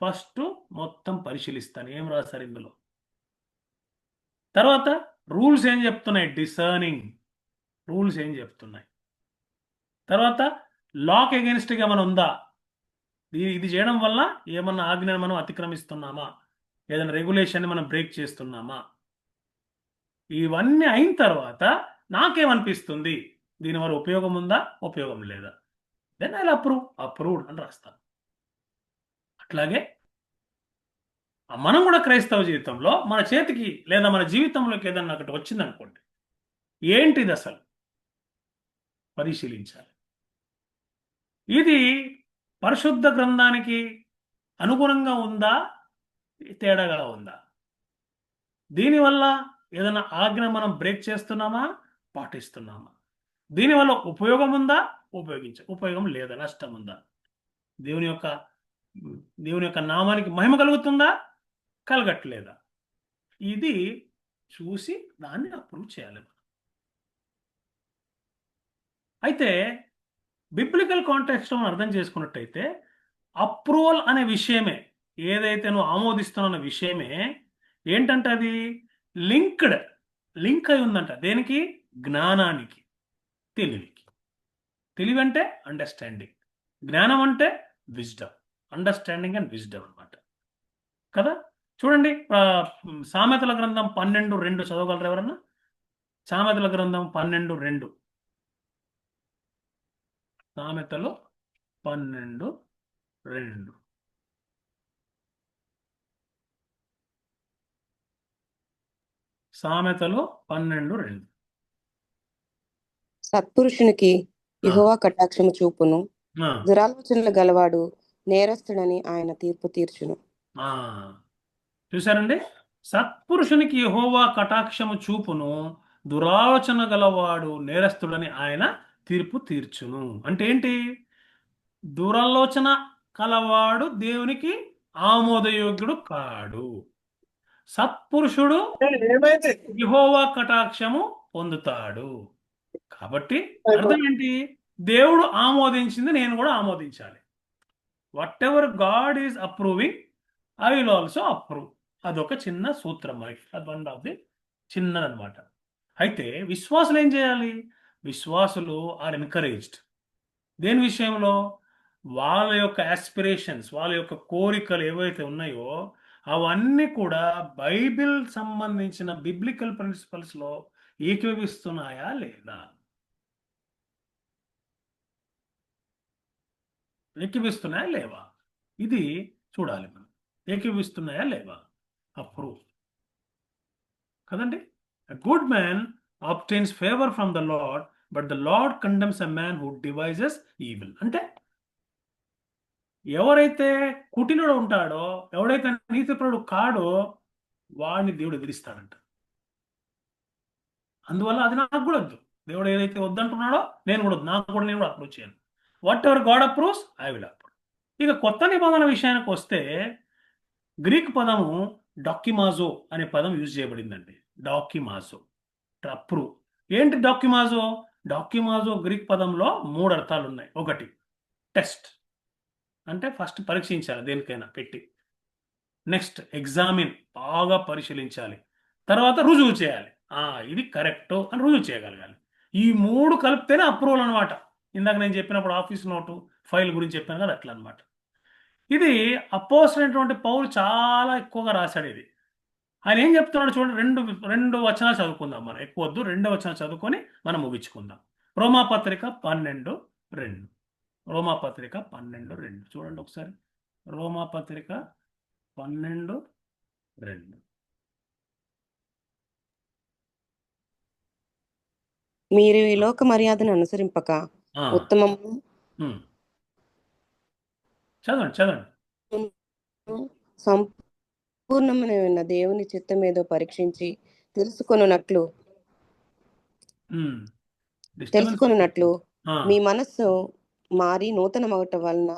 A: ఫస్ట్ మొత్తం పరిశీలిస్తాను. ఏం రాశారు ఇందులో? తర్వాత రూల్స్ ఏం చెప్తున్నాయి? డిసర్నింగ్ రూల్స్ ఏం చెప్తున్నాయి? తర్వాత లాక్ ఎగెన్స్ట్గా మనం ఉందా? ఇది చేయడం వల్ల ఏమన్నా ఆజ్ఞను మనం అతిక్రమిస్తున్నామా? ఏదైనా రెగ్యులేషన్ మనం బ్రేక్ చేస్తున్నామా? ఇవన్నీ అయిన తర్వాత నాకేమనిపిస్తుంది, దీనివల్ల ఉపయోగం ఉందా, ఉపయోగం లేదా? దెన్ ఐ అప్రూవ్డ్ అని రాస్తాను. అట్లాగే మనం కూడా క్రైస్తవ జీవితంలో మన చేతికి లేదా మన జీవితంలోకి ఏదన్నా ఒకటి వచ్చిందనుకోండి, ఏంటిది అసలు పరిశీలించాలి. ఇది పరిశుద్ధ గ్రంథానికి అనుగుణంగా ఉందా, తేడాగా ఉందా? దీనివల్ల ఏదైనా ఆజ్ఞ మనం బ్రేక్ చేస్తున్నామా, పాటిస్తున్నామా? దీనివల్ల ఉపయోగం ఉందా, ఉపయోగం లేదా, నష్టం ఉందా? దేవుని యొక్క దేవుని యొక్క నామానికి మహిమ కలుగుతుందా, కలగట్లేదా? ఇది చూసి దాన్ని అప్రూవ్ చేయాలి. అయితే బిబ్లికల్ కాంటెక్స్ట్లో మనం అర్థం చేసుకున్నట్టయితే అప్రూవల్ అనే విషయమే, ఏదైతే నువ్వు ఆమోదిస్తున్న విషయమే ఏంటంటే అది లింక్ అయి ఉందంట. దేనికి? జ్ఞానానికి, తెలివికి. తెలివి అంటే అండర్స్టాండింగ్, జ్ఞానం అంటే విజ్డమ్. అండర్స్టాండింగ్ అండ్ విజ్డమ్ అనమాట కదా. చూడండి, సామెతల గ్రంథం 12:2 చదవగలరు ఎవరన్నా? సామెతల గ్రంథం 12:2. సామెతలు 12:2. సామెతలు 12:2.
C: సత్పురుషునికి యెహోవా కటాక్షము చూపును,
A: ఆ,
C: దురాలోచనలు గలవాడు నేరస్తుడని ఆయన తీర్పు తీర్చును.
A: ఆ. చూసారండి, సత్పురుషునికి యెహోవా కటాక్షము చూపును, దురాలోచన గలవాడు నేరస్తుడని ఆయన తీర్పు తీర్చును. అంటే ఏంటి? దురాలోచన కలవాడు దేవునికి ఆమోదయోగ్యుడు కాడు. సత్పురుషుడు యెహోవా కటాక్షము పొందుతాడు. కాబట్టి అర్థం ఏంటి? దేవుడు ఆమోదించింది నేను కూడా ఆమోదించాలి. What ever God is approving, I will also approve. అదొక చిన్న సూత్రం మనకి, అది వన్ ఆఫ్ ది చిన్నదనమాట. అయితే విశ్వాసులు ఏం చేయాలి? విశ్వాసులు ఆర్ ఎన్కరేజ్డ్. దేని విషయంలో? వాళ్ళ యొక్క ఆస్పిరేషన్స్, వాళ్ళ యొక్క కోరికలు ఏవైతే ఉన్నాయో అవన్నీ కూడా బైబిల్ సంబంధించిన బిబ్లికల్ ప్రిన్సిపల్స్లో ఏకీభవిస్తున్నాయా లేదా? ఏకీభవిస్తున్నాయా లేవా? ఇది చూడాలి మనం. ఏకీభవిస్తున్నాయా లేవా? అప్రూవ్ కదండి. A good man obtains favor from the Lord, but the Lord condemns a man who devises evil. అంటే ఎవరైతే కుటిలుడు ఉంటాడో, ఎవడైతే నీతిపరుడు కాడో వాడిని దేవుడు ఎదిరిస్తాడంట. అందువల్ల అది నాకు కూడా వద్దు. దేవుడు ఏదైతే వద్దంటున్నాడో నేను కూడా నేను కూడా అప్రూవ్ చేయను. What ever God approves I will approve. ఇక కొత్త నిబంధన విషయానికి వస్తే గ్రీక్ పదము డాక్యుమాజో అనే పదం యూజ్ చేయబడిందండి. డాక్యుమాజో, అప్రూవ్. ఏంటి డాక్యుమాజో? డాక్యుమాజో గ్రీక్ పదంలో 3 అర్థాలు ఉన్నాయి. ఒకటి టెస్ట్, అంటే ఫస్ట్ పరీక్షించాలి దేనికైనా పెట్టి. నెక్స్ట్ ఎగ్జామిన్, బాగా పరిశీలించాలి. తర్వాత రుజువు చేయాలి, ఇది కరెక్ట్ అని రుజువు చేయగలగాలి. ఈ 3 కలిపితేనే అప్రూవల్ అనమాట. ఇందాక నేను చెప్పినప్పుడు ఆఫీస్ నోటు, ఫైల్ గురించి చెప్పాను కదా, అట్లా అనమాట. ఇది అపోస్తలుడైనటువంటి పౌలు చాలా ఎక్కువగా రాశాడు. ఇది ఆయన ఏం చెప్తున్నాడు చూడండి. రెండు వచనాలు చదువుకుందాం మనం. ఎక్కువ వద్దు, 2 వచనాలు చదువుకొని మనం ముగించుకుందాం. రోమాపత్రిక 12:2. రోమాపత్రిక 12:2 చూడండి ఒకసారి. రోమాపత్రిక 12:2.
C: మీరు ఈ లోక మర్యాదను అనుసరింపక ఉత్తమము
A: చదవండి.
C: సంపూర్ణమైన దేవుని చిత్తమేదో పరీక్షించి తెలుసుకొనున్నట్లు మీ మనస్సు మారి నూతన మగట వలన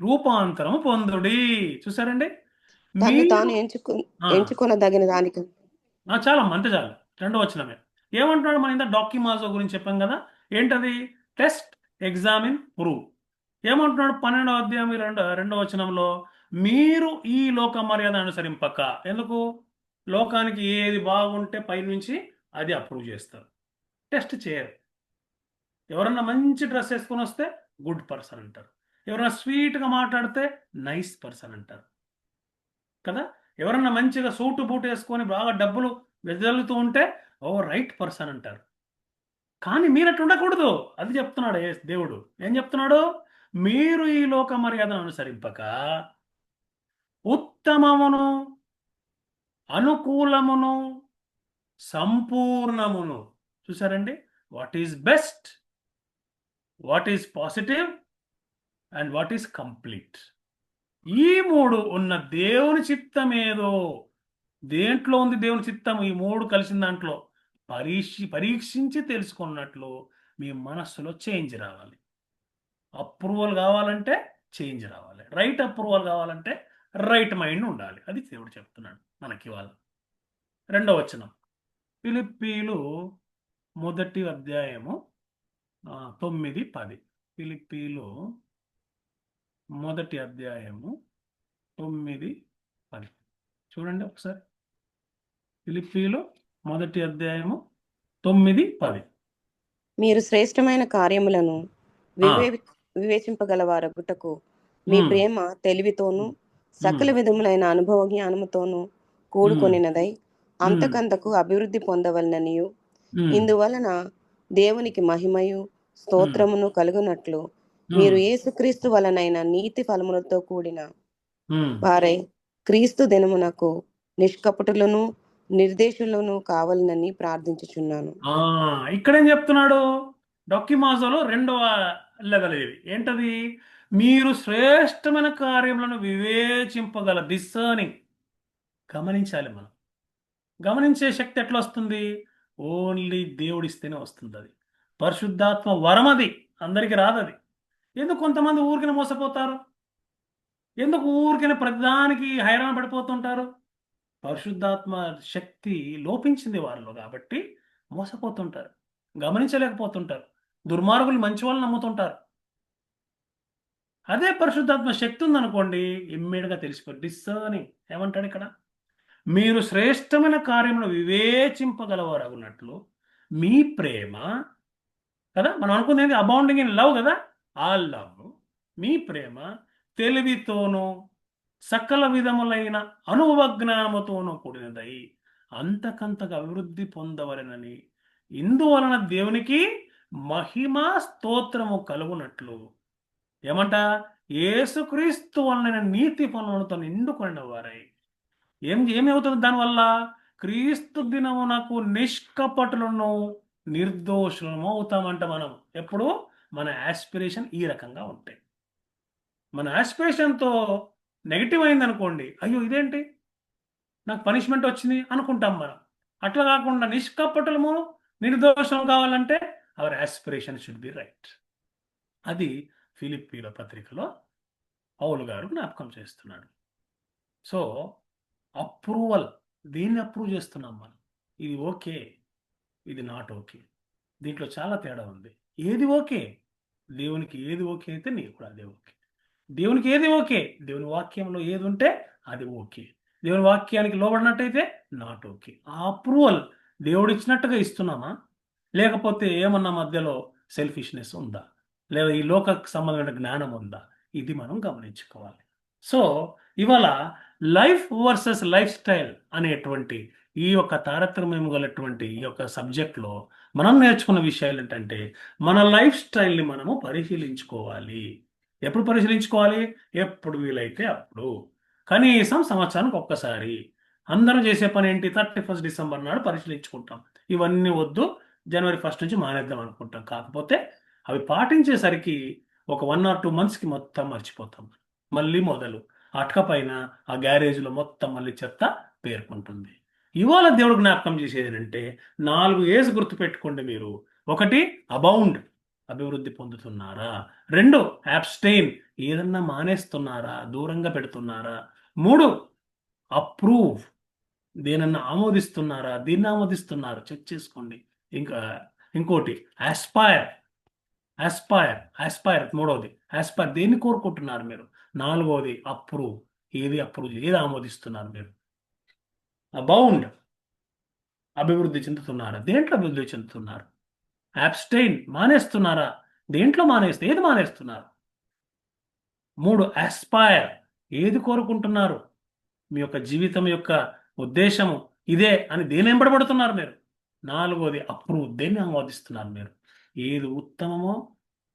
A: రూపాంతరం పొందుడి. చూసారండి,
C: తాను ఎంచుకొనదగిన దానికి.
A: చాలా అంతే చాలు. 2వ వచనమే ఏమంటున్నాడు? మన ఇంత డాక్యుమాజో గురించి చెప్పాం కదా. ఏంటది? Test, examine, prove. ఏమంటున్నాడు 12వ అధ్యాయం 2వ వచనంలో? మీరు ఈ లోక మర్యాద అనుసరింపక. ఎందుకు? లోకానికి ఏది బాగుంటే పైనుంచి అది అప్రూవ్ చేస్తారు, టెస్ట్ చేయరు. ఎవరన్నా మంచి డ్రెస్ వేసుకొని వస్తే గుడ్ పర్సన్ అంటారు, ఎవరన్నా స్వీట్గా మాట్లాడితే నైస్ పర్సన్ అంటారు కదా. ఎవరన్నా మంచిగా సూటు బూటు వేసుకొని బాగా డబ్బులు వెదజల్లుతూ ఉంటే ఓ రైట్ పర్సన్ అంటారు. కానీ మీరు అట్లా ఉండకూడదు. అది చెప్తున్నాడు దేవుడు. ఏం చెప్తున్నాడు? మీరు ఈ లోక మర్యాదను అనుసరింపక ఉత్తమమును, అనుకూలమును, సంపూర్ణమును, చూసారండి, what is best, what is positive and what is complete, ఈ మూడు ఉన్న దేవుని చిత్తం ఏదో, దేంట్లో ఉంది దేవుని చిత్తం, ఈ మూడు కలిసిన దాంట్లో పరీక్షించి తెలుసుకున్నట్లు మీ మనస్సులో చేంజ్ రావాలి. అప్రూవల్ కావాలంటే చేంజ్ రావాలి, రైట్ అప్రూవల్ కావాలంటే రైట్ మైండ్ ఉండాలి. అది దేవుడు చెప్తున్నాడు మనకి ఇవాళ. 2వ వచనం, ఫిలిప్పీలు 1వ అధ్యాయము 9, 10. ఫిలిప్పీలు 1వ అధ్యాయము 9, 10 చూడండి ఒకసారి. ఫిలిప్పీలు 1వ అధ్యాయము 9, 10.
C: మీరు శ్రేష్టమైన కార్యములను వివేచింపగలవారగుటకు మీ ప్రేమ తెలివితోనూ సకల విధములైన అనుభవ జ్ఞానముతోనూ కూడుకొనినదై అంతకంతకు అభివృద్ధి పొందవలననియు, ఇందువలన దేవునికి మహిమయు స్తోత్రమును కలుగునట్లు మీరు యేసుక్రీస్తు వలనైన నీతి ఫలములతో కూడిన వారై క్రీస్తు దినమునకు నిష్కపటులను నిర్దేశులను కావాలనని ప్రార్థించుచున్నాను.
A: ఇక్కడేం చెప్తున్నాడు? డొక్కిమాజోలో 2వ లెవెల్ ఇది ఏంటది? మీరు శ్రేష్టమైన కార్యములను వివేచింపగల, డిసర్నింగ్, గమనించాలి. మనం గమనించే శక్తి ఎట్లా వస్తుంది? ఓన్లీ దేవుడిస్తేనే వస్తుంది. అది పరిశుద్ధాత్మ వరం, అది అందరికీ రాదు. అది ఎందుకు కొంతమంది ఊరికనే మోసపోతారు? ఎందుకు ఊరికనే ప్రతిదానికి హైరాణ పడిపోతుంటారు? పరిశుద్ధాత్మ శక్తి లోపించింది వారిలో కాబట్టి మోసపోతుంటారు, గమనించలేకపోతుంటారు. దుర్మార్గులు మంచి వాళ్ళు నమ్ముతుంటారు. అదే పరిశుద్ధాత్మ శక్తి ఉందనుకోండి, ఇమ్మీడియట్గా తెలిసిపోయి డిసర్నింగ్. ఏమంటాడు ఇక్కడ? మీరు శ్రేష్టమైన కార్యమును వివేచింపగలవారగునట్లు మీ ప్రేమ కదా, మనం అనుకునేది అబౌండింగ్ ఇన్ లవ్ కదా, ఆ లవ్, మీ ప్రేమ తెలివితోనూ సకల విధములైన అనుభవ జ్ఞానముతోనూ కూడినదై అంతకంతకు అభివృద్ధి పొందవలెనని, ఇందువలన దేవునికి మహిమా స్తోత్రము కలుగునట్లు, ఏమంట, యేసుక్రీస్తు వలన నీతి పనులతో నిండుకొనిన వారై, ఏమవుతుంది దానివల్ల? క్రీస్తు దినమునకు నిష్కపటులను నిర్దోషులము అవుతామంట. మనం ఎప్పుడు మన యాస్పిరేషన్ ఈ రకంగా ఉంటాయి. మన యాస్పిరేషన్తో నెగిటివ్ అయిందనుకోండి, అయ్యో ఇదేంటి నాకు పనిష్మెంట్ వచ్చింది అనుకుంటాం మనం. అట్లా కాకుండా నిష్కపటులము నిర్దోషం కావాలంటే our aspiration should be right. అది ఫిలిప్పీల పత్రికలో పౌలు గారు జ్ఞాపకం చేస్తున్నాడు. సో అప్రూవల్, దీన్ని అప్రూవ్ చేస్తున్నాం మనం. ఇది ఓకే, ఇది నాట్ ఓకే. దీంట్లో చాలా తేడా ఉంది. ఏది ఓకే? దేవునికి ఏది ఓకే అయితే నీకు కూడా అదే ఓకే. దేవునికి ఏది ఓకే? దేవుని వాక్యంలో ఏది ఉంటే అది ఓకే. దేవుని వాక్యానికి లోబడినట్టయితే నాట్ ఓకే. ఆ అప్రూవల్ దేవుడు ఇచ్చినట్టుగా ఇస్తున్నామా, లేకపోతే ఏమన్నా మధ్యలో సెల్ఫిష్నెస్ ఉందా, లేదా ఈ లోక సంబంధమైన జ్ఞానం ఉందా? ఇది మనం గమనించుకోవాలి. సో ఇవాళ లైఫ్ వర్సెస్ లైఫ్ స్టైల్ అనేటువంటి ఈ యొక్క తారతమ్యం గలటువంటి ఈ యొక్క సబ్జెక్ట్లో మనం నేర్చుకున్న విషయాలు ఏంటంటే, మన లైఫ్ స్టైల్ని మనము పరిశీలించుకోవాలి. ఎప్పుడు పరిశీలించుకోవాలి? ఎప్పుడు వీలైతే అప్పుడు, కనీసం సంవత్సరానికి ఒక్కసారి. అందరం చేసే పని ఏంటి? 31 డిసెంబర్ నాడు పరిశీలించుకుంటాం. ఇవన్నీ వద్దు, జనవరి 1 నుంచి మానేద్దాం అనుకుంటాం. కాకపోతే అవి పాటించేసరికి ఒక 1 or 2 monthsకి మొత్తం మర్చిపోతాం. మళ్ళీ మొదలు అటక పైన ఆ గ్యారేజ్లో మొత్తం మళ్ళీ చెత్త పేర్కొంటుంది. ఇవాళ దేవుడు జ్ఞాపకం చేసేది ఏంటంటే 4 A's గుర్తుపెట్టుకోండి మీరు. 1 అబౌండ్, అభివృద్ధి పొందుతున్నారా? 2 అబ్స్టెయిన్, ఏదన్నా మానేస్తున్నారా, దూరంగా పెడుతున్నారా? 3 అప్రూవ్, దేనన్నా ఆమోదిస్తున్నారా, దీన్ని ఆమోదిస్తున్నారా చెక్ చేసుకోండి. ఇంకోటి ఆస్పైర్, ఆస్పైర్ 3వది ఆస్పైర్, దేన్ని కోరుకుంటున్నారు మీరు? 4వది అప్రూవ్, ఏది ఆమోదిస్తున్నారు మీరు? అబౌండ్ అభివృద్ధి చెందుతున్నారా? దేంట్లో అభివృద్ధి చెందుతున్నారు? అబ్స్టైన్ మానేస్తున్నారా? దేంట్లో మానేస్తే ఏది మానేస్తున్నారు? 3 ఆస్పైర్ ఏది కోరుకుంటున్నారు? మీ యొక్క జీవితం యొక్క ఉద్దేశము ఇదే అని దేని వెంబడబడుతున్నారు మీరు? 4వది అప్రూవ్, దేన్ని ఆమోదిస్తున్నారు మీరు? ఏది ఉత్తమమో,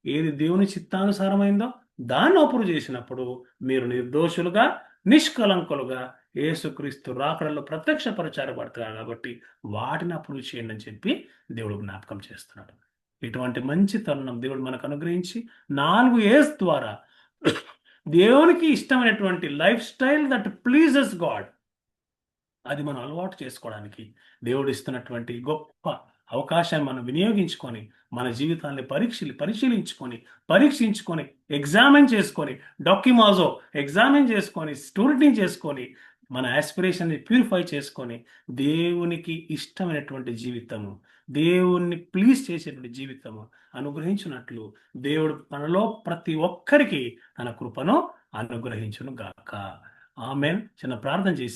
A: ఏది దేవుని చిత్తానుసారమైందో దాన్ని అప్రూవ్ చేసినప్పుడు మీరు నిర్దోషులుగా, నిష్కలంకులుగా యేసుక్రీస్తు రాకడలో ప్రత్యక్షపరచబడతారు. కాబట్టి వాటిని అప్రూవ్ చేయండి అని చెప్పి దేవుడు జ్ఞాపకం చేస్తున్నాడు. ఇటువంటి మంచి తరుణం దేవుడు మనకు అనుగ్రహించి 4 A's ద్వారా దేవునికి ఇష్టమైనటువంటి life style that pleases God, అది మనం అలవాటు చేసుకోవడానికి దేవుడు ఇస్తున్నటువంటి గొప్ప అవకాశాన్ని మనం వినియోగించుకొని మన జీవితాన్ని పరీక్షించుకొని ఎగ్జామిన్ చేసుకొని డాక్యుమాజో ఎగ్జామిన్ చేసుకొని స్టూడినీ చేసుకొని మన ఆస్పిరేషన్ని ప్యూరిఫై చేసుకొని దేవునికి ఇష్టమైనటువంటి జీవితము, దేవుణ్ణి ప్లీజ్ చేసేటువంటి జీవితము అనుగ్రహించినట్లు దేవుడు మనలో ప్రతి ఒక్కరికి తన కృపను అనుగ్రహించును గాక. ఆమేన్. చిన్న ప్రార్థన చేసి